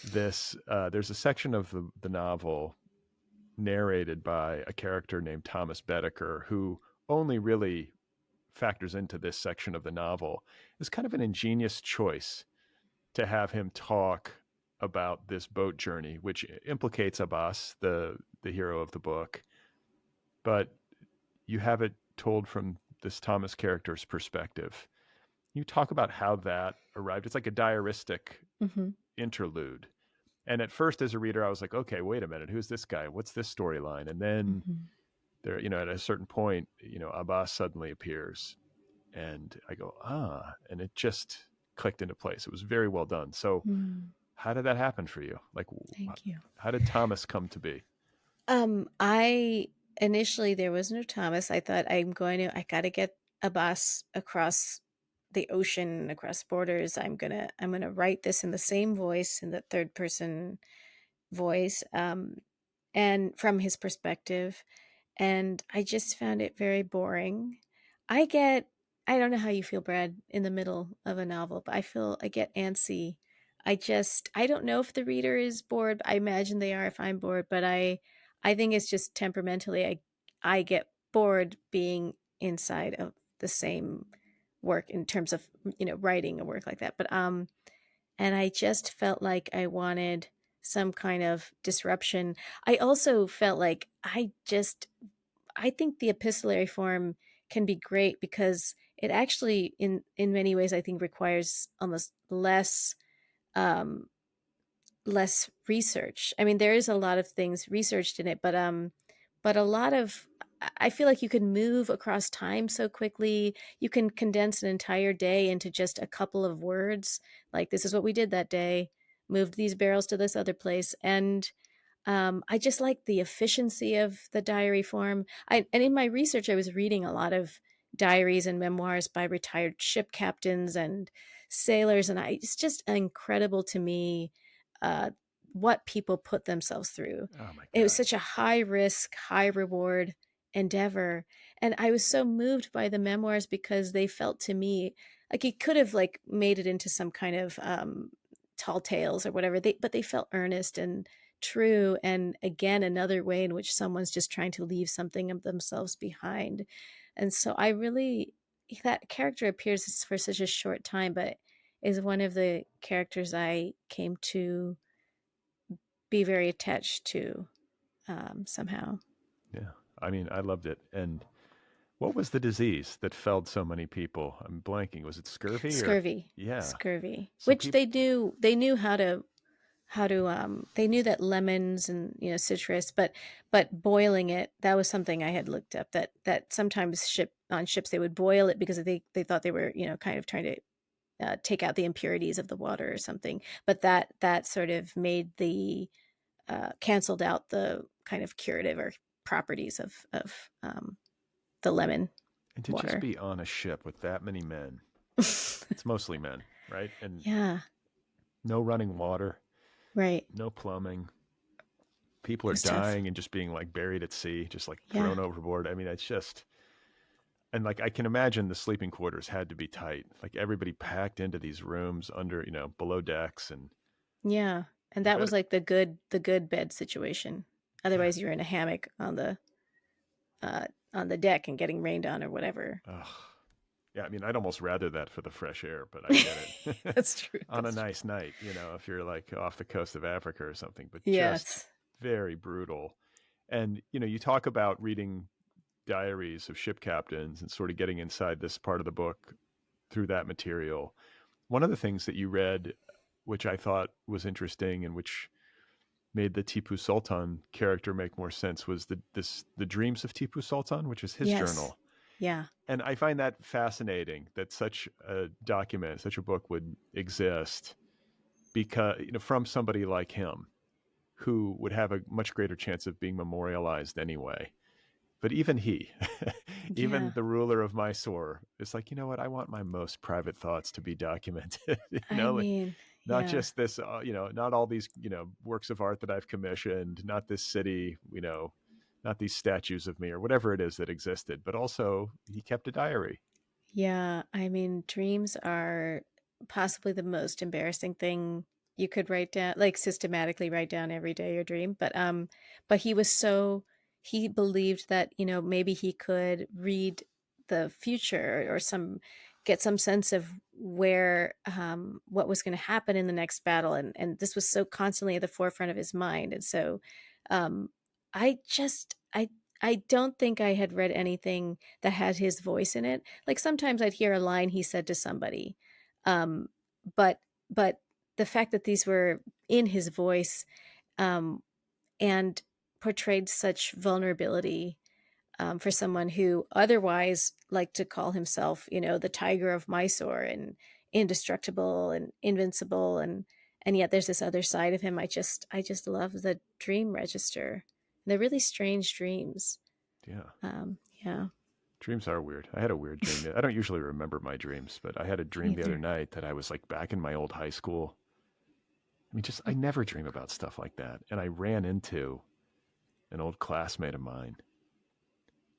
There's a section of the novel narrated by a character named Thomas Bedecker, who only really factors into this section of the novel. It's kind of an ingenious choice to have him talk about this boat journey, which implicates Abbas, the hero of the book, but you have it told from this Thomas character's perspective. You talk about how that arrived. It's like a diaristic Hmm. interlude. And at first, as a reader, I was like, okay, wait a minute, who's this guy? What's this storyline? And then Hmm. there, at a certain point, Abbas suddenly appears, and I go, and it just clicked into place. It was very well done. So, Mm. how did that happen for you? Like, Thank you. how did Thomas come to be? I initially there was no Thomas. I thought I gotta get a bus across the ocean, across borders. I'm gonna write this in the same voice, in the third person voice, and from his perspective. And I just found it very boring. I get I don't know how you feel, Brad, in the middle of a novel, but I get antsy. I don't know if the reader is bored. I imagine they are if I'm bored, but I think it's just temperamentally I get bored being inside of the same work in terms of, writing a work like that. But and I just felt like I wanted some kind of disruption. I also felt like I think the epistolary form can be great because it actually in many ways I think requires almost um less research. I mean, there is a lot of things researched in it, but a lot of I feel like you can move across time so quickly. You can condense an entire day into just a couple of words. Like, this is what we did that day, moved these barrels to this other place. And I just like the efficiency of the diary form. And in my research, I was reading a lot of diaries and memoirs by retired ship captains and sailors, and it's just incredible to me uh, what people put themselves through. Oh my It was God. such a high risk, high reward endeavor, and I was so moved by the memoirs because they felt to me like he could have like made it into some kind of tall tales or whatever. But they felt earnest and true, and again another way in which someone's just trying to leave something of themselves behind. And so I really that character appears for such a short time, but is one of the characters I came to be very attached to, somehow. Yeah. I mean, I loved it. And what was the disease that felled so many people? I'm blanking. Was it scurvy or? Scurvy. Yeah. Scurvy, So which people. they knew they knew that lemons and, citrus, but boiling it, that was something I had looked up, that sometimes on ships they would boil it because they thought they were, kind of trying to take out the impurities of the water or something. But that sort of made the canceled out the kind of curative or properties of the lemon And to just water. be on a ship with that many men, it's mostly men, right? And Yeah, no running water, right. no plumbing. People It are was tough. dying and just being like buried at sea, just like Yeah. thrown overboard. I mean, it's just, and like I can imagine the sleeping quarters had to be tight. Like everybody packed into these rooms under, below decks, and Yeah. And you that was better, like the good bed situation. yeah. Otherwise you're in a hammock uh on the deck and getting rained on or whatever. Ugh. Yeah, I mean, I'd almost rather that for the fresh air, but I get it. That's true. On a That's true. nice night, if you're like off the coast of Africa or something, but just Yes. very brutal. And, you talk about reading diaries of ship captains and sort of getting inside this part of the book through that material. One of the things that you read, which I thought was interesting and which made the Tipu Sultan character make more sense was the dreams of Tipu Sultan, which is his Yes. journal. Yeah. And I find that fascinating that such a document, such a book would exist because, from somebody like him who would have a much greater chance of being memorialized anyway. But even he, even Yeah. the ruler of Mysore, is like, you know what? I want my most private thoughts to be documented. I Like mean, not yeah. just this, not all these, works of art that I've commissioned, not this city, not these statues of me or whatever it is that existed, but also he kept a diary. Yeah, I mean, dreams are possibly the most embarrassing thing you could write down, like systematically write down every day your dream. But he was so he believed that, maybe he could read the future or get some sense of where what was going to happen in the next battle. And this was so constantly at the forefront of his mind. And so um I just I don't think I had read anything that had his voice in it. Like sometimes I'd hear a line he said to somebody, um, but but the fact that these were in his voice, um, and portrayed such vulnerability, for someone who otherwise liked to call himself, the tiger of Mysore and indestructible and invincible, and yet there's this other side of him. I just love the dream register. They're really strange dreams. Yeah. Yeah, Dreams are weird. I had a weird dream. I don't usually remember my dreams, but I had a me dream the other either. night that I was like back in my old high school. I mean, I never dream about stuff like that. And I ran into an old classmate of mine.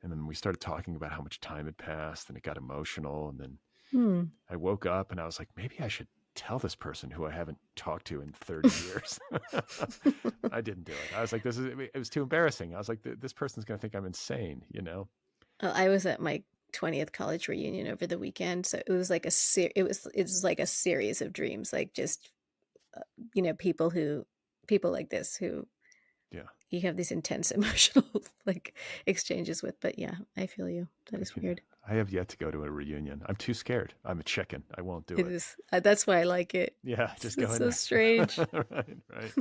And then we started talking about how much time had passed and it got emotional. And then Hmm. I woke up and I was like, maybe I should tell this person who I haven't talked to in 30 years. I didn't do it. I was like, it was too embarrassing. I was like, this person's going to think I'm insane, Well, I was at my 20th college reunion over the weekend, so it was like it was like a series of dreams, like just uh, people like this who Yeah. you have these intense emotional like exchanges with. But yeah, I feel you. That I is can. weird. I have yet to go to a reunion. I'm too scared. I'm a chicken. I won't do It it. is. That's why I like it. Yeah, It's, just go it's in so there. strange. Right,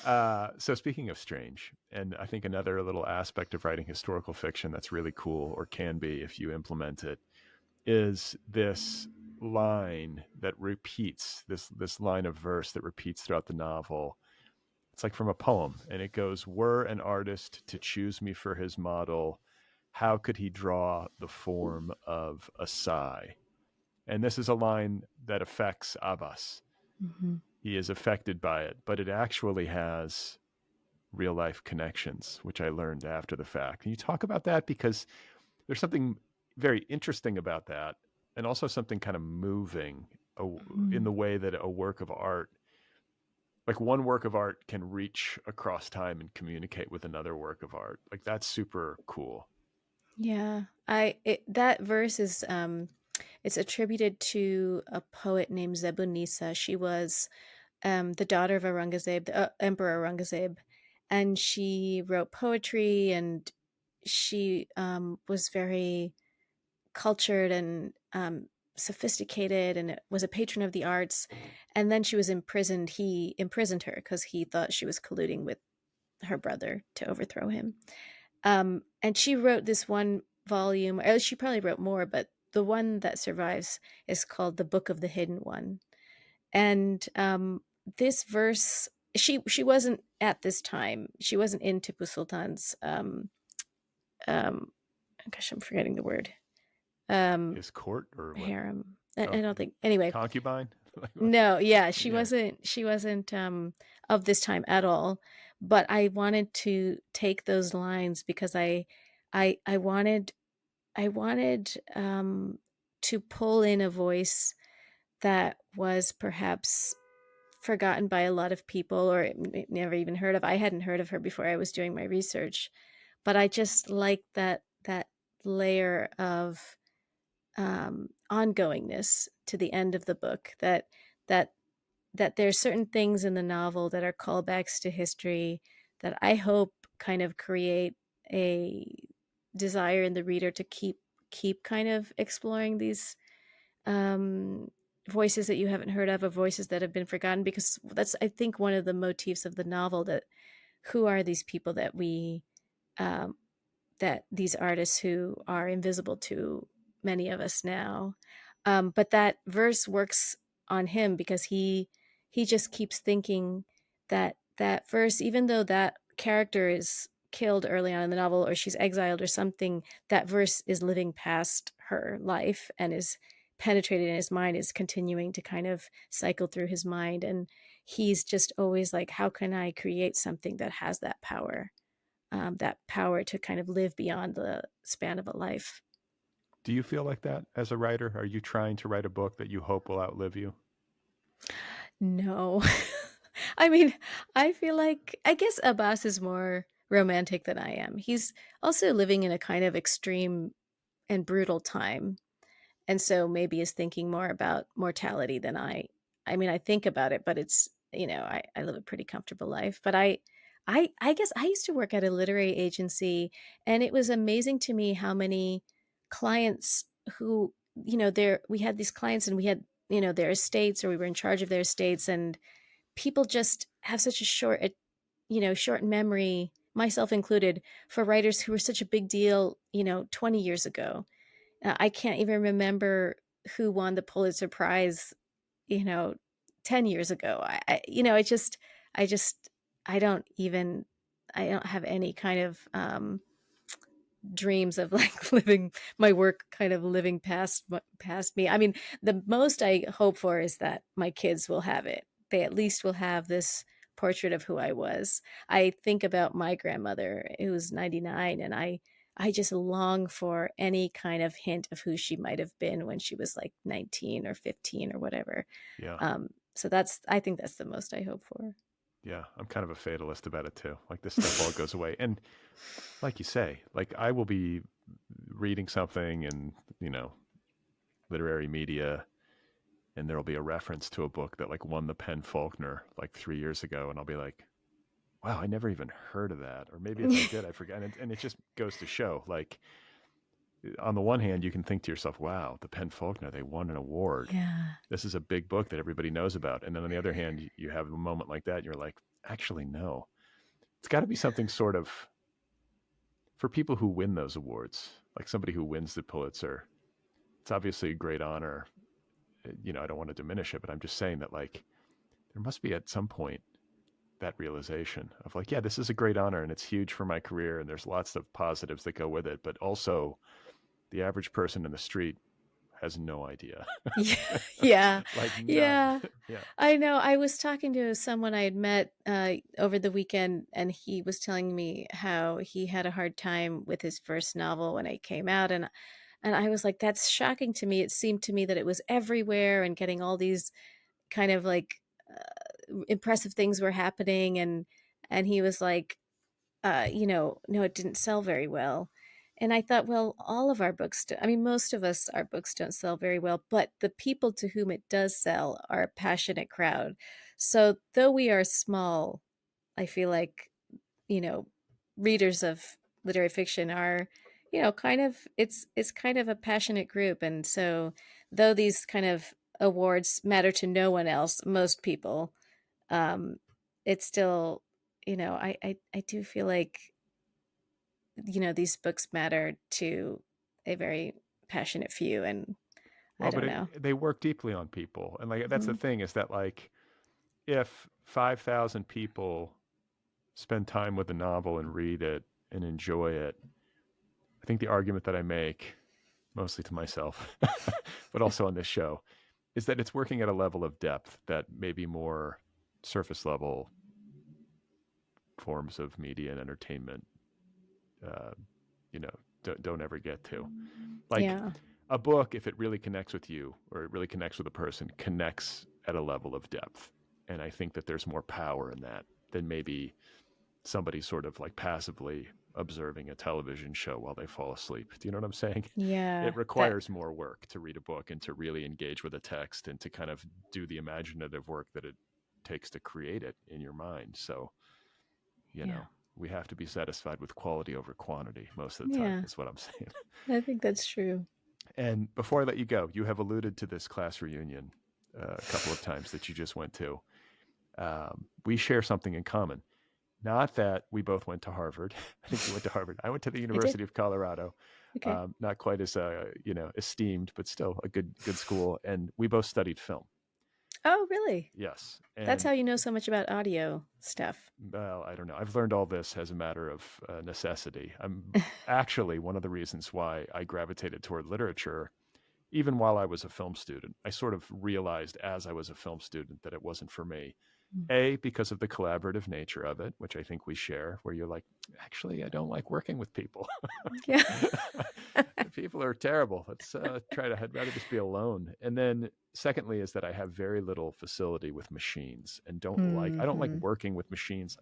right. So speaking of strange, and I think another little aspect of writing historical fiction that's really cool, or can be if you implement it, is this line that repeats this line of verse that repeats throughout the novel. It's like from a poem, and it goes, "Were an artist to choose me for his model, how could he draw the form of a sigh?" And this is a line that affects Abbas. Hmm. He is affected by it, but it actually has real life connections, which I learned after the fact. Can you talk about that? Because there's something very interesting about that, and also something kind of moving in Hmm. the way that a work of art, like one work of art, can reach across time and communicate with another work of art. Like that's super cool. Yeah, that verse is it's attributed to a poet named Zebunisa. She was the daughter of Aurangzeb, the Emperor Aurangzeb, and she wrote poetry, and she was very cultured and sophisticated, and was a patron of the arts. And then she was imprisoned. He imprisoned her because he thought she was colluding with her brother to overthrow him. And she wrote this one volume, or she probably wrote more, but the one that survives is called The Book of the Hidden One. And this verse, she wasn't at this time. She wasn't in Tipu Sultan's. Um, gosh, I'm forgetting the word. Um, His court or what? harem. I Oh, don't think. Anyway, concubine? Like what? no, yeah, she Yeah. wasn't. She wasn't of this time at all. But I wanted to take those lines because I wanted to pull in a voice that was perhaps forgotten by a lot of people, or never even heard of. I hadn't heard of her before I was doing my research, but I just like that layer of ongoingness to the end of the book. That that there's certain things in the novel that are callbacks to history that I hope kind of create a desire in the reader to keep kind of exploring these, um, voices that you haven't heard of, or voices that have been forgotten, because that's, I think, one of the motifs of the novel, that who are these people that we um, that these artists who are invisible to many of us now. But that verse works on him because he just keeps thinking that that verse, even though that character is killed early on in the novel, or she's exiled or something, that verse is living past her life and is penetrated in his mind, is continuing to kind of cycle through his mind. And he's just always like, how can I create something that has that power to kind of live beyond the span of a life? Do you feel like that as a writer? Are you trying to write a book that you hope will outlive you? No. I mean, I feel like, I guess Abbas is more romantic than I am. He's also living in a kind of extreme and brutal time, and so maybe is thinking more about mortality than I mean, I think about it, but it's, I live a pretty comfortable life. But I guess I used to work at a literary agency, and it was amazing to me how many clients who, there we had these clients, and we had, their estates, or we were in charge of their estates, and people just have such a short memory, myself included, for writers who were such a big deal, 20 years ago. I can't even remember who won the Pulitzer Prize, you know, 10 years ago. I just, I don't even, I don't have any kind of dreams of like living my work kind of living past me. I mean, the most I hope for is that my kids will have it. They at least will have this portrait of who I was. I think about my grandmother, who was 99, and I just long for any kind of hint of who she might have been when she was like 19 or 15 or whatever. Yeah. So that's, I think that's the most I hope for. Yeah. I'm kind of a fatalist about it too. Like this stuff all goes away. And like you say, like I will be reading something in, you know, literary media, and there'll be a reference to a book that like won the Penn Faulkner like 3 years ago. And I'll be like, wow, I never even heard of that. Or maybe if I did, I forgot. And it just goes to show, like, on the one hand, you can think to yourself, wow, the Penn Faulkner, they won an award. Yeah. This is a big book that everybody knows about. And then on the other hand, you have a moment like that, and you're like, actually, no. It's got to be something sort of for people who win those awards, like somebody who wins the Pulitzer. It's obviously a great honor. I don't want to diminish it, but I'm just saying that, like, there must be at some point that realization of like, yeah, this is a great honor and it's huge for my career and there's lots of positives that go with it, but also the average person in the street has no idea. Yeah, yeah, Like none. yeah. Yeah. I know. I was talking to someone I had met over the weekend, and he was telling me how he had a hard time with his first novel when it came out, and I was like, "That's shocking to me." It seemed to me that it was everywhere, and getting all these kind of like impressive things were happening, and he was like, no, it didn't sell very well. And I thought, well, all of our books, I mean, most of us, our books don't sell very well, but the people to whom it does sell are a passionate crowd. So though we are small, I feel like, you know, readers of literary fiction are, kind of, it's kind of a passionate group. And so though these kind of awards matter to no one else, most people, um, it's still, I do feel like, these books matter to a very passionate few, and I Well, but don't know. they work deeply on people. And like, that's the Mhm. thing is that, like, if 5,000 people spend time with a novel and read it and enjoy it, I think the argument that I make, mostly to myself, but also on this show, is that it's working at a level of depth that maybe more surface level forms of media and entertainment, uh, you know, don't ever get to. Like Yeah. a book, if it really connects with you or it really connects with a person, connects at a level of depth. And I think that there's more power in that than maybe somebody sort of like passively observing a television show while they fall asleep. Do you know what I'm saying? Yeah. It That requires more work to read a book and to really engage with a text and to kind of do the imaginative work that it takes to create it in your mind. So, you yeah. know, we have to be satisfied with quality over quantity most of the time, Yeah. is what I'm saying. I think that's true. And before I let you go, you have alluded to this class reunion. a couple of times that you just went to. We share something in common. Not that we both went to Harvard. I think you went to Harvard. I went to the I did. University of Colorado. Okay. Not quite as esteemed, but still a good school. And we both studied film. Oh, really? Yes, That's and how you know so much about audio stuff. well, I don't know. I've learned all this as a matter of necessity. I'm actually one of the reasons why I gravitated toward literature, even while I was a film student. I sort of realized as I was a film student that it wasn't for me. A, because of the collaborative nature of it, which I think we share, where you're like, actually, I don't like working with people. Yeah. People are terrible. Let's I'd rather just be alone. And then secondly is that I have very little facility with machines and I don't like Hmm. working with machines.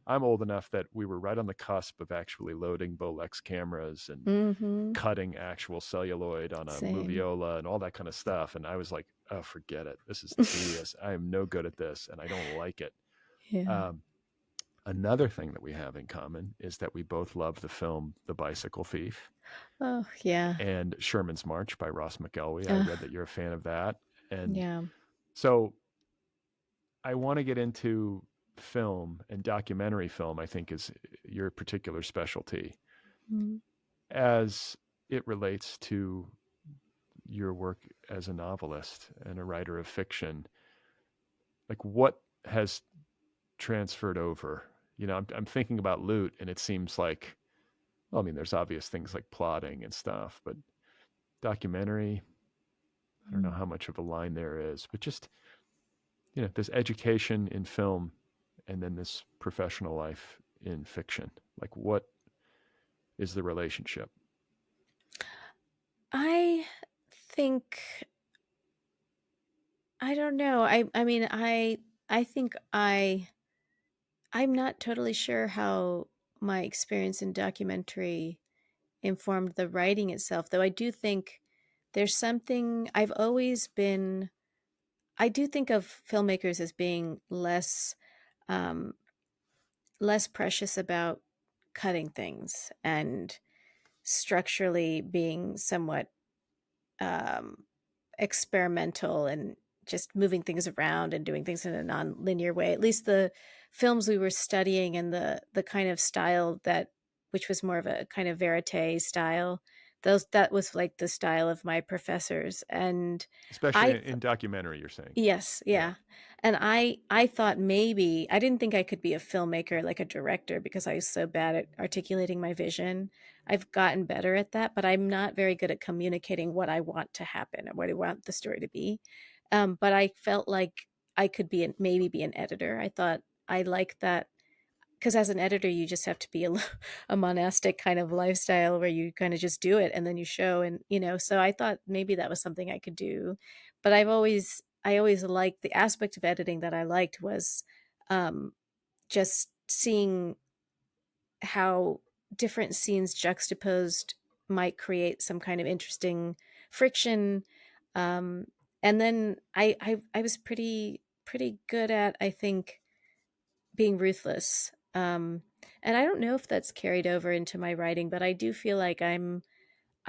I'm old enough that we were right on the cusp of actually loading Bolex cameras and Hmm. cutting actual celluloid on a Same. moviola and all that kind of stuff. And I was like, oh, forget it. This is tedious. I am no good at this and I don't like it. Yeah. Um, Another thing that we have in common is that we both love the film The Bicycle Thief Oh, yeah. and Sherman's March by Ross McElwee. I Uh, read that you're a fan of that. And yeah. so I want to get into film, and documentary film, I think, is your particular specialty Mm. as it relates to your work as a novelist and a writer of fiction. Like, what has transferred over? I'm thinking about Loot, and it seems like, well, I mean, there's obvious things like plotting and stuff, but documentary, I don't know how much of a line there is, but just, this education in film and then this professional life in fiction. Like, what is the relationship? I think I don't know. I mean, I think I'm not totally sure how my experience in documentary informed the writing itself, though I do think there's something I've always been I do think of filmmakers as being um less precious about cutting things and structurally being somewhat um experimental and just moving things around and doing things in a non-linear way. At least the films we were studying and the kind of style that which was more of a kind of verite style. Those that was like the style of my professors. And Especially I in documentary, you're saying. Yes, Yeah. yeah. And I thought maybe I didn't think I could be a filmmaker like a director because I was so bad at articulating my vision. I've gotten better at that, but I'm not very good at communicating what I want to happen and what I want the story to be. But I felt like I could maybe be an editor. I thought I like that because as an editor, you just have to be a monastic kind of lifestyle where you kind of just do it and then you show and so I thought maybe that was something I could do. But I always liked the aspect of editing that I liked was um, just seeing how different scenes juxtaposed might create some kind of interesting friction. Um, and then I was pretty good at, I think, being ruthless. And I don't know if that's carried over into my writing, but I do feel like I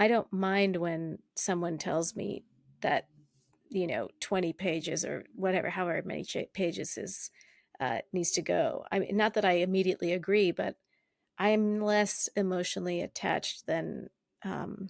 don't mind when someone tells me that, 20 pages or whatever, however many pages is needs to go. I mean, not that I immediately agree, but I'm less emotionally attached than, um,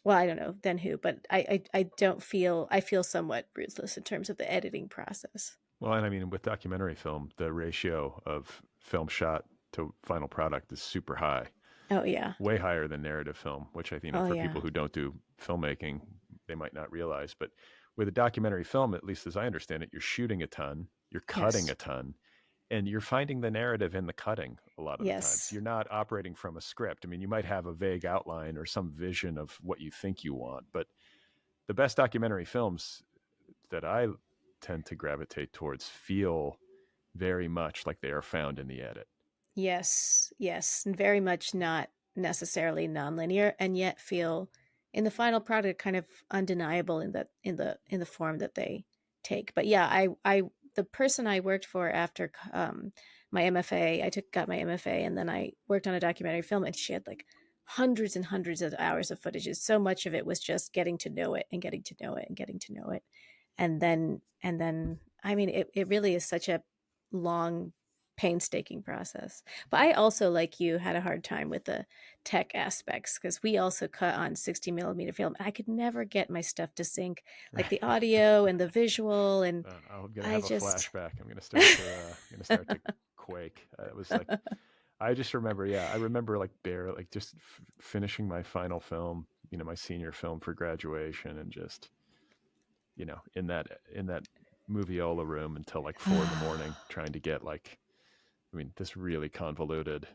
well, I don't know, than who, but I don't feel, I feel somewhat ruthless in terms of the editing process. Well, and I mean, with documentary film, the ratio of film shot to final product is super high, Oh, yeah. way higher than narrative film, which I think, Oh, for people yeah. who don't do filmmaking, they might not realize. But with a documentary film, at least as I understand it, you're shooting a ton, you're cutting Yes. a ton, and you're finding the narrative in the cutting a lot of the times. Yes. You're not operating from a script. I mean, you might have a vague outline or some vision of what you think you want, but the best documentary films that I tend to gravitate towards feel very much like they are found in the edit. Yes, yes, and very much not necessarily nonlinear, and yet feel in the final product kind of undeniable in the form that they take. But yeah, I the person I worked for after my MFA, got my MFA, and then I worked on a documentary film, and she had like hundreds and hundreds of hours of footages. So much of it was just getting to know it and getting to know it and getting to know it. and then I mean it really is such a long, painstaking process. But I also, like you, had a hard time with the tech aspects because we also cut on 60 millimeter film. I could never get my stuff to sync, like the audio and the visual, and I'm gonna I have a just flashback. I'm gonna start to quake. It was like I just remember, yeah, I remember like like just finishing my final film, my senior film for graduation, and just in that moviola room until like 4 in the morning, trying to get like, this really convoluted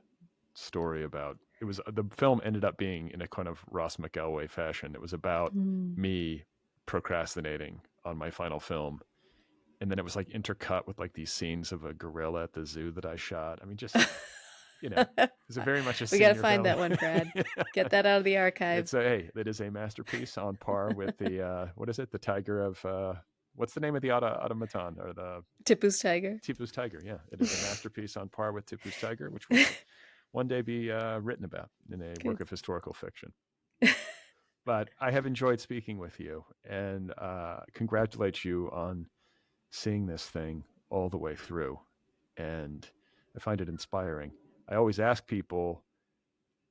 story about it was the film ended up being in a kind of Ross McElway fashion. It was about Mm. me procrastinating on my final film, and then it was like intercut with like these scenes of a gorilla at the zoo that I shot. Just it's a very much a We got to senior find film. that one, Brad. Get that out of the archive. It is a masterpiece on par with the what is it, the tiger of what's the name of the automaton, or the Tipu's Tiger. Tipu's tiger? Yeah, it is a masterpiece on par with Tipu's tiger, which will one day be written about in a Good. work of historical fiction. But I have enjoyed speaking with you, and congratulate you on seeing this thing all the way through. And I find it inspiring. I always ask people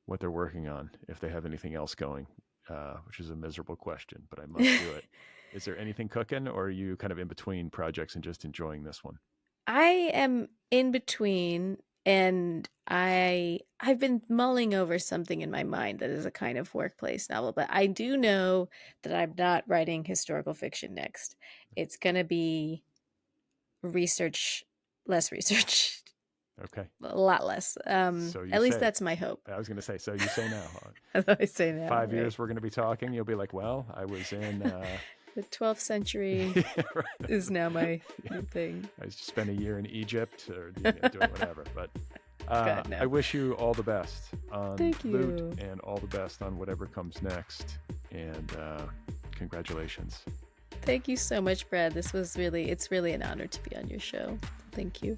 what they're working on if they have anything else going, which is a miserable question, but I must do it. Is there anything cooking, or are you kind of in between projects and just enjoying this one? I am in between, and I've been mulling over something in my mind that is a kind of workplace novel, but I do know that I'm not writing historical fiction next. It's going to be research, less research, Okay. a lot less. So you At least say. that's my hope. I was going to say, so you say now. That's what I say now, 5 years right? we're going to be talking. You'll be like, well, I was in. The 12th century Yeah, right. is now my Yeah. new thing. I spent a year in Egypt, or doing whatever. But God, I no. wish you all the best on Thank Loot, you. and all the best on whatever comes next. And congratulations. Thank you so much, Brad. It's really an honor to be on your show. Thank you.